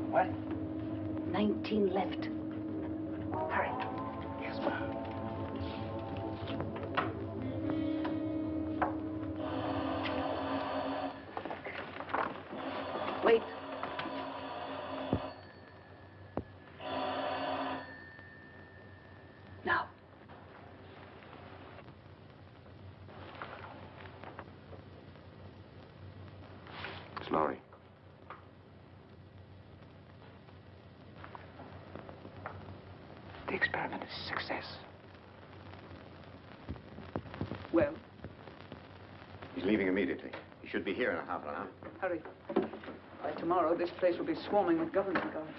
What? 19 left. Hurry. Yes, ma'am. Wait. Now. Miss Lowry. The experiment is a success. Well? He's leaving immediately. He should be here in a half an hour. Hurry. By tomorrow, this place will be swarming with government guards.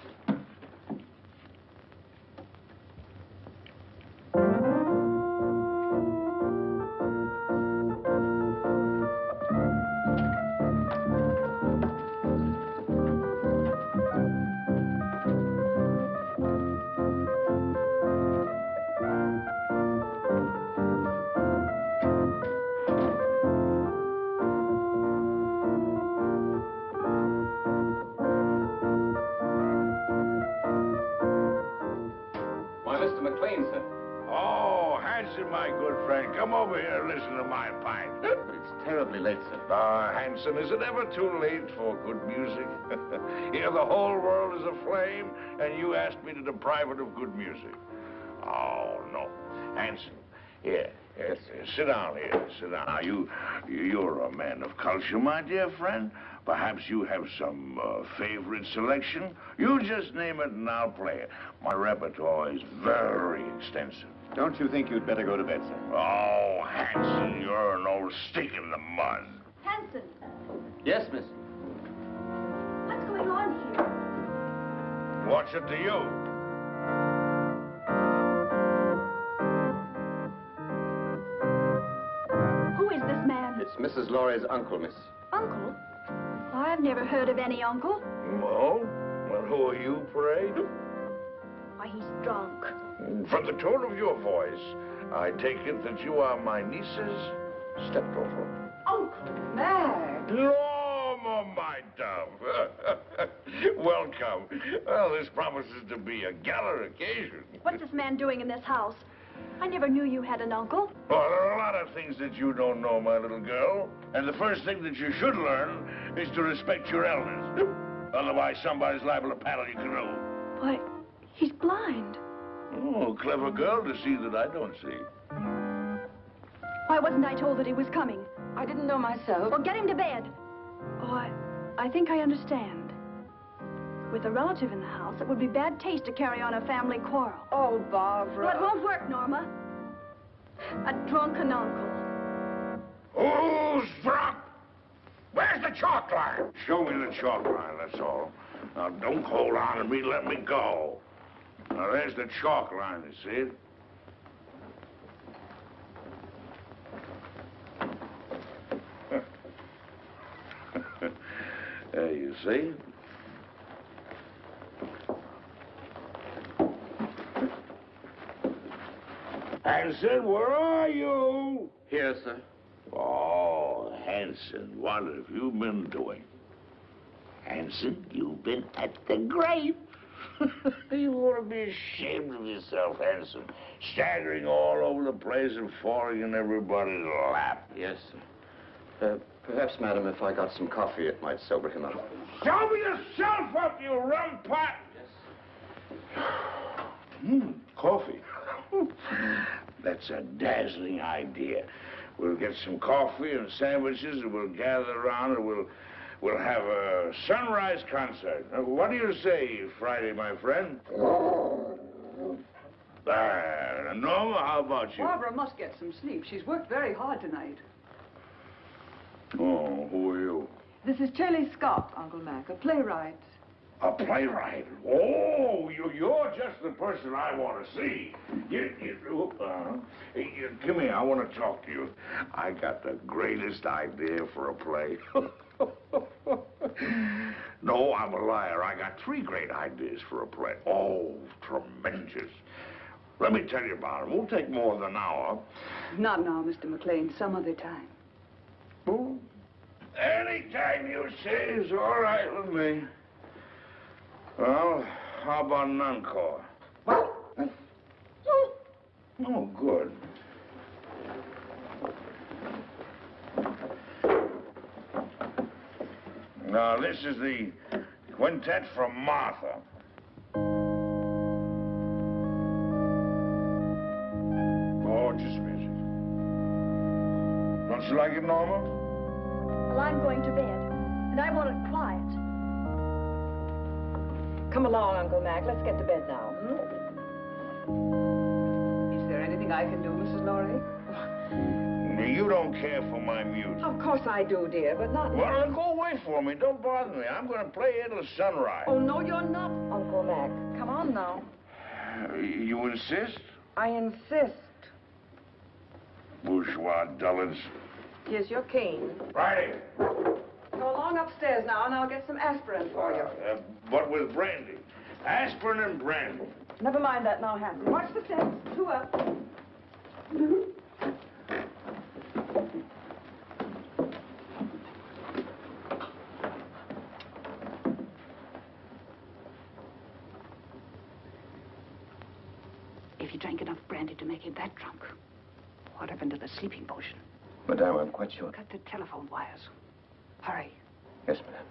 Why, Mr. McLean, sir. Oh, Hanson, my good friend, come over here and listen to my pipe. But it's terribly late, sir. Hanson, is it ever too late for good music? Here the whole world is aflame, and you ask me to deprive it of good music. Oh, no. Hanson, here, sit down here, sit down. Now, you're a man of culture, my dear friend. Perhaps you have some favorite selection. You just name it and I'll play it. My repertoire is very extensive. Don't you think you'd better go to bed, sir? Oh, Hanson, you're an old stick in the mud. Hanson, Yes, miss. what's going on here? What's it to you? Who is this man? It's Mrs. Laurie's uncle, miss. Uncle? I've never heard of any uncle. No? Well, who are you, pray? Why, he's drunk. From the tone of your voice, I take it that you are my niece's stepdaughter. Uncle Mac! Lord, my dove. Welcome. Well, this promises to be a gala occasion. What's this man doing in this house? I never knew you had an uncle. Well, there are a lot of things that you don't know, my little girl. And the first thing that you should learn is to respect your elders. Otherwise, somebody's liable to paddle your canoe. Why, he's blind. Oh, clever girl to see that I don't see. Why wasn't I told that he was coming? I didn't know myself. Well, get him to bed. Oh, I think I understand. With a relative in the house, it would be bad taste to carry on a family quarrel. Oh, Barbara. Well, it won't work, Norma. A drunken uncle. Who's drunk? Where's the chalk line? Show me the chalk line, that's all. Now, don't hold on to me, let me go. Now, there's the chalk line, you see it? There you see. Hanson, where are you? Here, sir. Oh, Hanson, what have you been doing? Hanson, you've been at the grave. You ought to be ashamed of yourself, Hanson. Staggering all over the place and falling in everybody's lap. Yes, sir. Perhaps, madam, if I got some coffee, it might sober him up. Sober yourself up, you rum pot! Yes. Coffee. That's a dazzling idea. We'll get some coffee and sandwiches, and we'll gather around, and we'll have a sunrise concert. What do you say, Friday, my friend? Norma, how about you? Barbara must get some sleep. She's worked very hard tonight. Oh, who are you? This is Shirley Scott, Uncle Mac, a playwright. A playwright? Oh, you're just the person I want to see. Come here, I want to talk to you. I got the greatest idea for a play. No, I'm a liar. I got 3 great ideas for a play. Oh, tremendous. Let me tell you about it. It won't take more than an hour. Not now, Mr. McLean. Some other time. Oh, anytime you say is all right with me. Well, how about an encore? Oh, good. Now, this is the quintet from Martha. Gorgeous music. Don't you like it, Norma? Well, I'm going to bed, and I want it quiet. Come along, Uncle Mac. Let's get to bed now. Is there anything I can do, Mrs. Laurie? You don't care for my music. Of course I do, dear, but not... Well, then go away for me. Don't bother me. I'm going to play here till sunrise. Oh, no, you're not, Uncle Mac. Come on now. You insist? I insist. Bourgeois dullards. Here's your cane. Friday. Go along upstairs now, and I'll get some aspirin for you. But with brandy. Aspirin and brandy. Never mind that now, Hanson. Watch the steps. 2 up. If he drank enough brandy to make him that drunk, what happened to the sleeping potion? Madame, I'm quite sure. Cut the telephone wires. Hurry. Yes, madame.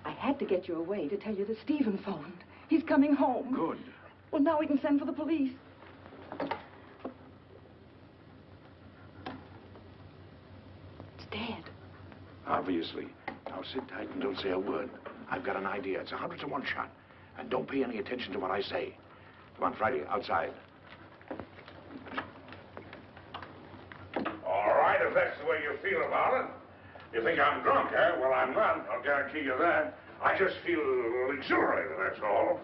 I had to get you away to tell you that Stephen phoned. He's coming home. Good. Well, now we can send for the police. It's dead. Obviously. Now sit tight and don't say a word. I've got an idea. It's 100 to 1 shot. And don't pay any attention to what I say. Come on, Friday, outside. All right, if that's the way you feel about it. You think I'm drunk, eh? Well, I'm not. I'll guarantee you that. I just feel exhilarated, that's all.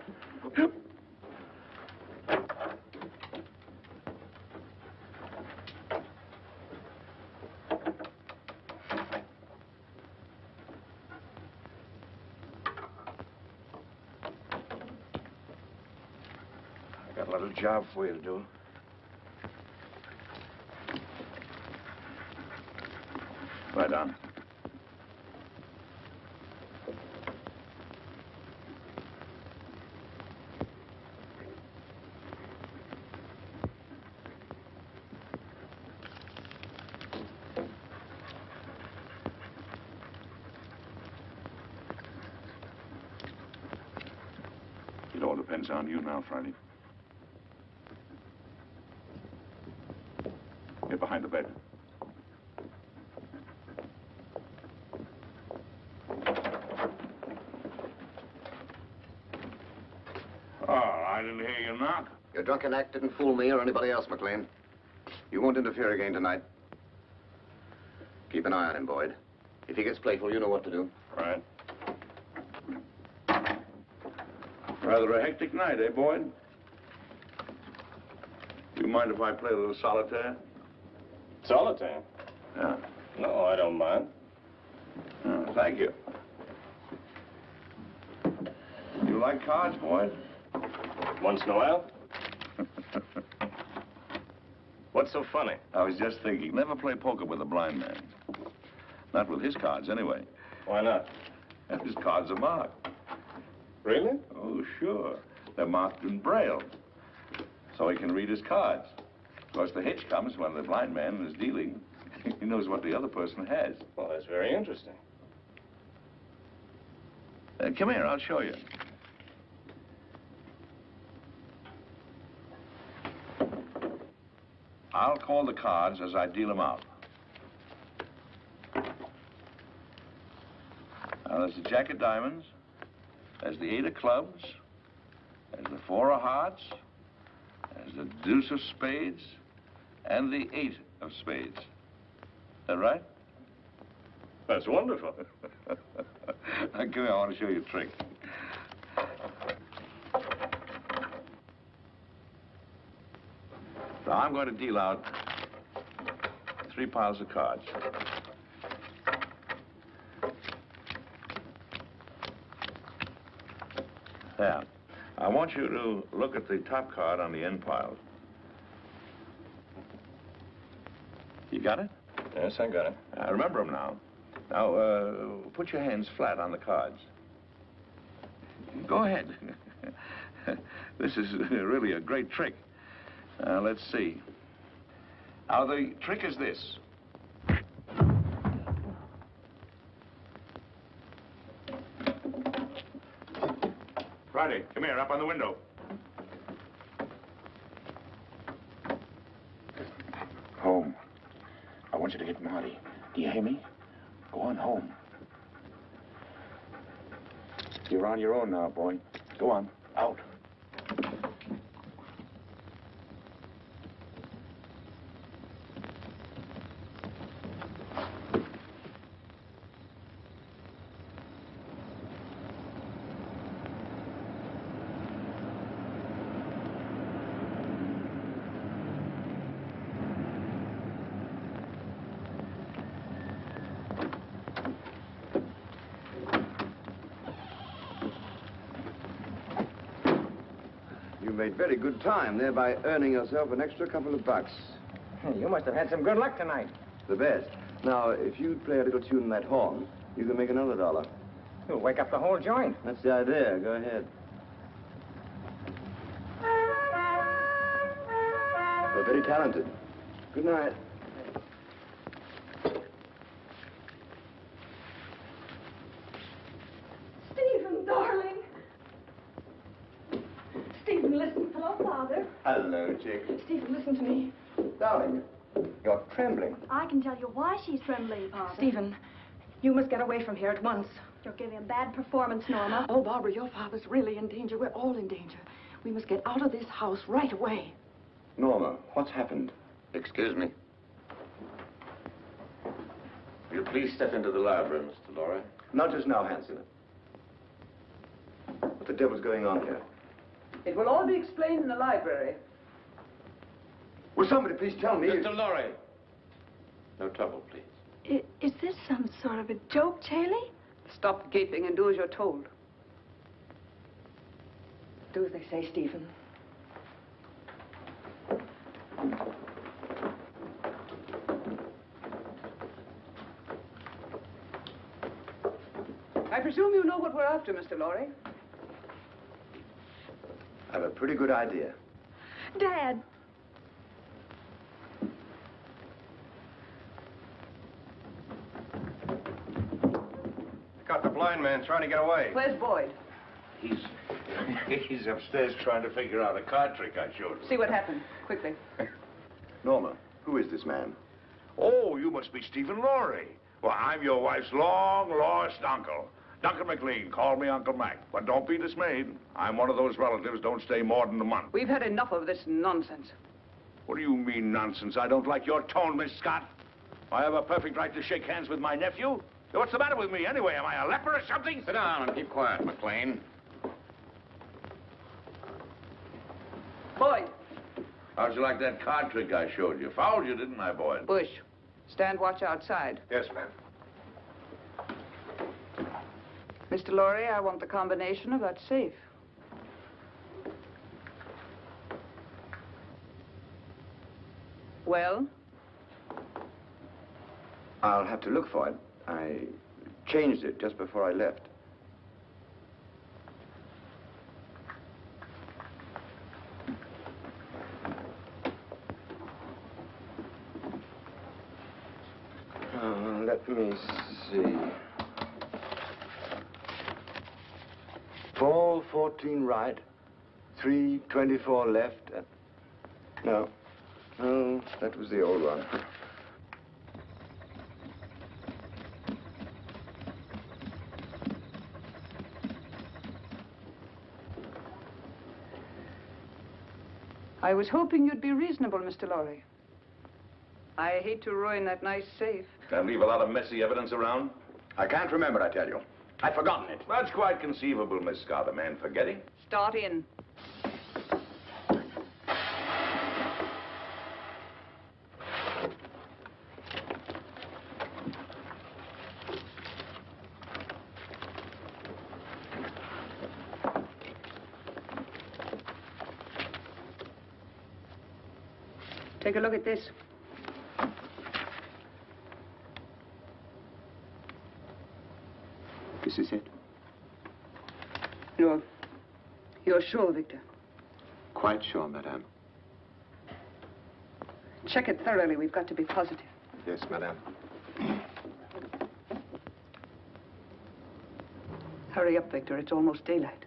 I got a little job for you to do. Lie down. It all depends on you now, Friday. Get behind the bed. Oh, I didn't hear you knock. Your drunken act didn't fool me or anybody else, McLean. You won't interfere again tonight. Keep an eye on him, Boyd. If he gets playful, you know what to do. Right. Rather a hectic night, eh, Boyd? You mind if I play a little solitaire? Solitaire? Yeah. No, I don't mind. Oh, thank you. You like cards, Boyd? Once in a while. What's so funny? I was just thinking, never play poker with a blind man. Not with his cards, anyway. Why not? His cards are marked. Really? Oh, sure. They're marked in Braille, so he can read his cards. Of course, the hitch comes when the blind man is dealing. He knows what the other person has. Well, that's very interesting. Come here, I'll show you. I'll call the cards as I deal them out. Now, there's the Jack of Diamonds, there's the 8 of Clubs, there's the 4 of Hearts, there's the Deuce of Spades, and the 8 of Spades. Is that right? That's wonderful. Now, come here, I want to show you a trick. So I'm going to deal out 3 piles of cards. There. I want you to look at the top card on the end pile. You got it? Yes, I got it. Remember them now. Now, put your hands flat on the cards. Go ahead. This is really a great trick. Let's see. Now, the trick is this. Friday, come here, up on the window. Home. I want you to get Marty. Do you hear me? Go on home. You're on your own now, boy. Go on. Out. You made very good time, thereby earning yourself an extra couple of bucks. You must have had some good luck tonight. The best. Now, if you'd play a little tune in that horn, you can make another $1. You'll wake up the whole joint. That's the idea. Go ahead. very talented. Good night. Stephen, darling. Stephen, listen. Hello, Father. Hello, Chick. Stephen, listen to me. Darling, you're trembling. I can tell you why she's trembling, Father. Stephen, you must get away from here at once. You're giving a bad performance, Norma. Oh, Barbara, your father's really in danger. We're all in danger. We must get out of this house right away. Norma, what's happened? Excuse me. Will you please step into the library, Mr. Lorry? Not just now, Hanson. What the devil's going on here? It will all be explained in the library. Will somebody please tell me? Mr. Lorry. No trouble, please. Is this some sort of a joke, Charlie? Stop gaping and do as you're told. Do as they say, Stephen. I presume you know what we're after, Mr. Lorry. I have a pretty good idea. Dad. Got the blind man trying to get away. Where's Boyd? He's upstairs trying to figure out a card trick I showed him. See what happened, quickly. Norma, who is this man? Oh, you must be Stephen Lorry. Well, I'm your wife's long-lost uncle. Duncan McLean, call me Uncle Mac. But don't be dismayed. I'm one of those relatives don't stay more than a month. We've had enough of this nonsense. What do you mean, nonsense? I don't like your tone, Miss Scott. I have a perfect right to shake hands with my nephew. What's the matter with me, anyway? Am I a leper or something? Sit down and keep quiet, McLean. Boyd. How'd you like that card trick I showed you? Fouled you, didn't I, Boyd? Bush, stand watch outside. Yes, ma'am. Mr. Lorry, I want the combination of that safe. Well? I'll have to look for it. I changed it just before I left. Let me see. 414 right, 324 left. No, that was the old one. I was hoping you'd be reasonable, Mr. Lorry. I hate to ruin that nice safe. And leave a lot of messy evidence around? I can't remember, I tell you. I've forgotten it. That's quite conceivable, Miss Scott, a man forgetting. Start in. Take a look at this. This is it? You're sure, Victor? Quite sure, madame. Check it thoroughly. We've got to be positive. Yes, madame. Hurry up, Victor. It's almost daylight.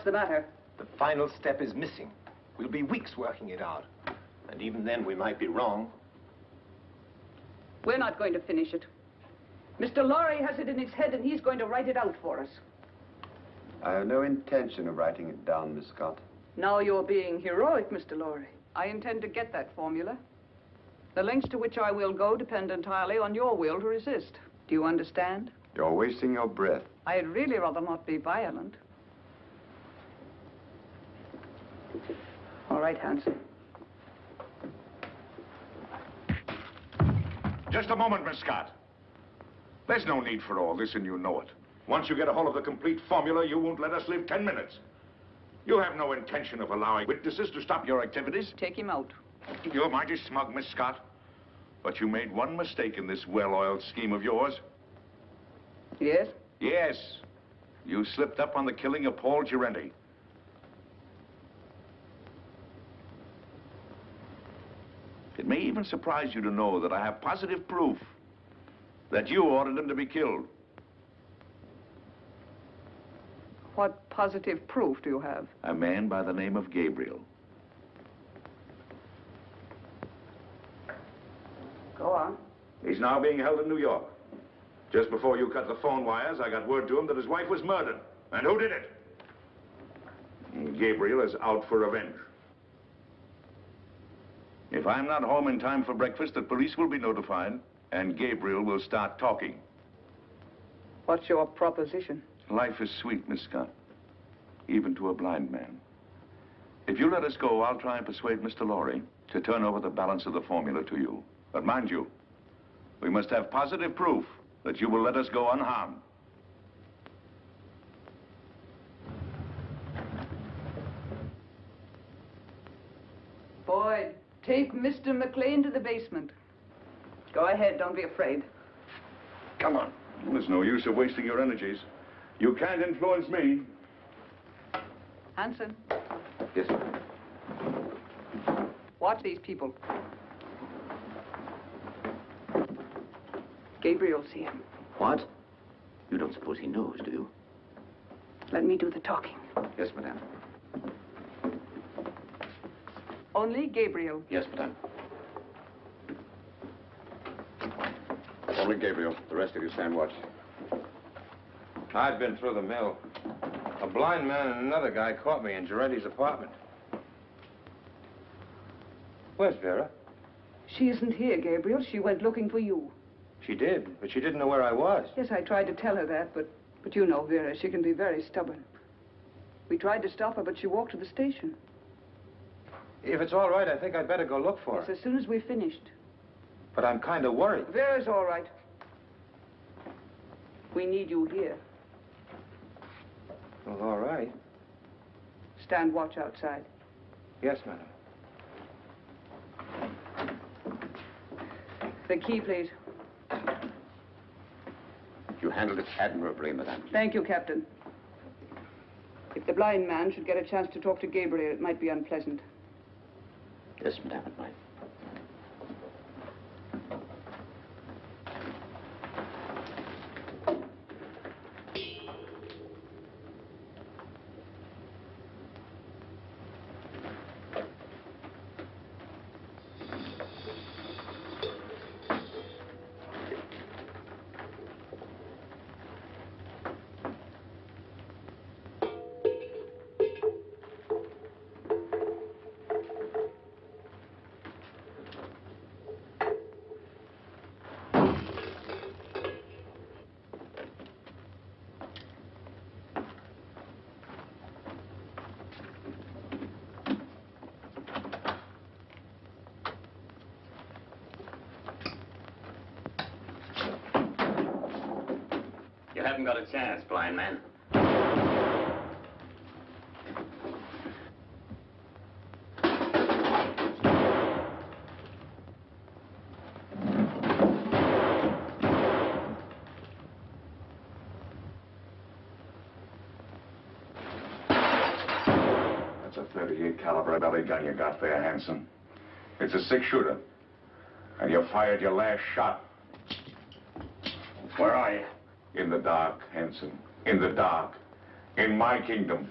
What's the matter? The final step is missing. We'll be weeks working it out. And even then, we might be wrong. We're not going to finish it. Mr. Lorry has it in his head, and he's going to write it out for us. I have no intention of writing it down, Miss Scott. Now you're being heroic, Mr. Lorry. I intend to get that formula. The lengths to which I will go depend entirely on your will to resist. Do you understand? You're wasting your breath. I'd really rather not be violent. All right, Hanson. Just a moment, Miss Scott. There's no need for all this, and you know it. Once you get a hold of the complete formula, you won't let us live 10 minutes. You have no intention of allowing witnesses to stop your activities. Take him out. You're mighty smug, Miss Scott. But you made one mistake in this well-oiled scheme of yours. Yes? Yes. You slipped up on the killing of Paul Girenti. It may even surprise you to know that I have positive proof that you ordered him to be killed. What positive proof do you have? A man by the name of Gabriel. Go on. He's now being held in New York. Just before you cut the phone wires, I got word to him that his wife was murdered. And who did it? Gabriel is out for revenge. If I'm not home in time for breakfast, the police will be notified, and Gabriel will start talking. What's your proposition? Life is sweet, Miss Scott, even to a blind man. If you let us go, I'll try and persuade Mr. Lorry to turn over the balance of the formula to you. But mind you, we must have positive proof that you will let us go unharmed. Boyd, take Mr. McLean to the basement. Go ahead, don't be afraid. Come on. There's no use of wasting your energies. You can't influence me. Hanson, Yes, sir. watch these people. Gabriel's here. What? You don't suppose he knows, do you? Let me do the talking. Yes, madame. Only Gabriel. Yes, madame. Only Gabriel. The rest of you stand watch. I've been through the mill. A blind man and another guy caught me in Girenti's apartment. Where's Vera? She isn't here, Gabriel. She went looking for you. She did, but she didn't know where I was. Yes, I tried to tell her that, but you know Vera. She can be very stubborn. We tried to stop her, but she walked to the station. If it's all right, I think I'd better go look for her. Yes, as soon as we've finished. But I'm kind of worried. Vera's all right. We need you here. Well, all right. Stand watch outside. Yes, madam. The key, please. You handled it admirably, madame. Thank you, Captain. If the blind man should get a chance to talk to Gabriel, it might be unpleasant. Yes, madame, it might. You haven't got a chance, blind man. That's a .38 caliber belly gun you got there, Hanson. It's a 6-shooter. And you fired your last shot. Where are you? In the dark, Hanson. In the dark. In my kingdom.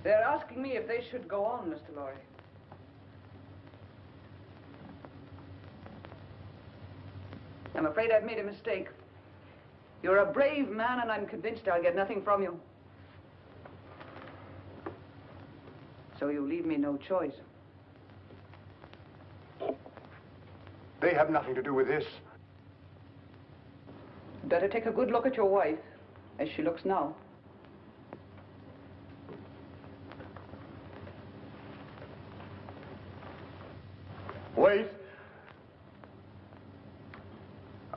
They're asking me if they should go on, Mr. Lorry. I'm afraid I've made a mistake. You're a brave man, and I'm convinced I'll get nothing from you. So you leave me no choice. They have nothing to do with this. Better take a good look at your wife, as she looks now. Wait.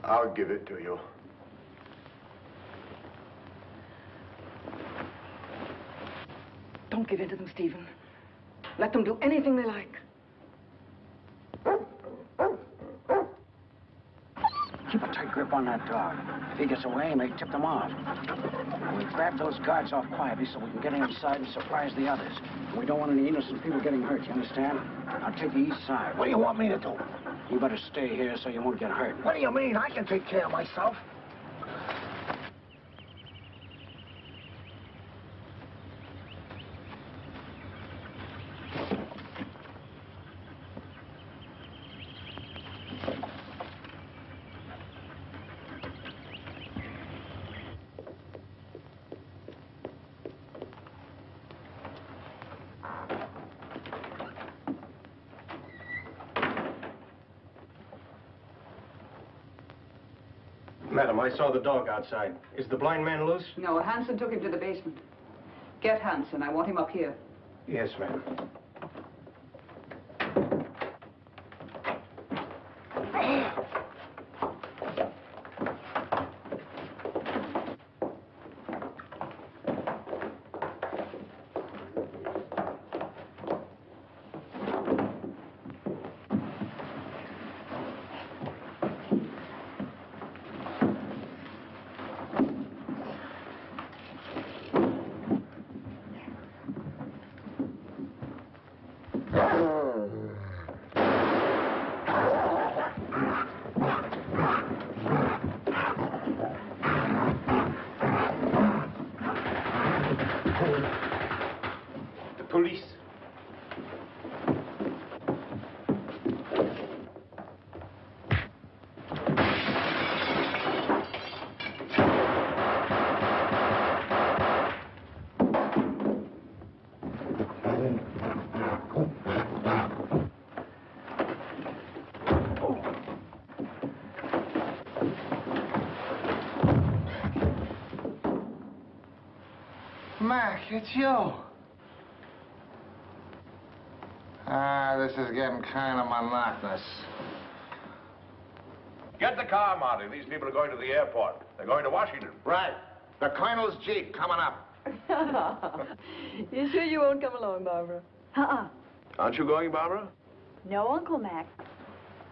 I'll give it to you. Don't give in to them, Stephen. Let them do anything they like. Keep a tight grip on that dog. If he gets away, may tip them off. We grab those guards off quietly so we can get inside and surprise the others. We don't want any innocent people getting hurt, you understand? I'll take the east side. What do you want me to do? You better stay here so you won't get hurt. What do you mean? I can take care of myself. Madam, I saw the dog outside. Is the blind man loose? No, Hanson took him to the basement. Get Hanson. I want him up here. Yes, ma'am. Mac, it's you. This is getting kind of monotonous. Get the car, Marty. These people are going to the airport. They're going to Washington. Right. The Colonel's Jeep coming up. You sure you won't come along, Barbara? Aren't you going, Barbara? No, Uncle Mac.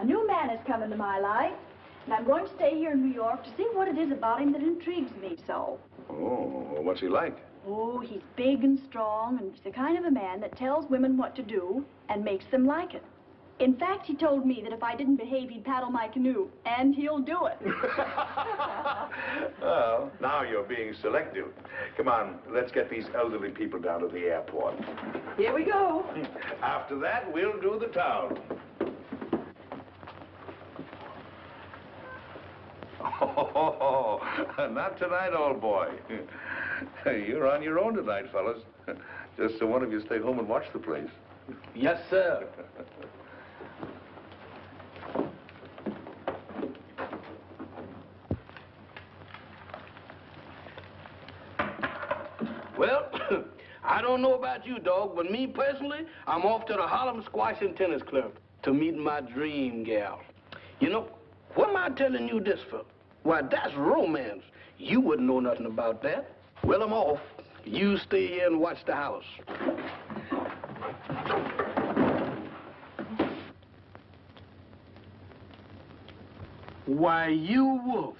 A new man has come into my life, and I'm going to stay here in New York to see what it is about him that intrigues me so. Oh, well, what's he like? Oh, he's big and strong, and he's the kind of a man that tells women what to do and makes them like it. In fact, he told me that if I didn't behave, he'd paddle my canoe, and he'll do it. Well, now you're being selective. Come on, let's get these elderly people down to the airport. Here we go. After that, we'll do the town. Oh, not tonight, old boy. You're on your own tonight, fellas. Just so one of you stay home and watch the place. Yes, sir. Well, I don't know about you, dog, but me personally, I'm off to the Harlem Squash and Tennis Club to meet my dream gal. You know, what am I telling you this for? Why, that's romance. You wouldn't know nothing about that. Well, I'm off. You stay here and watch the house. Why, you wolf.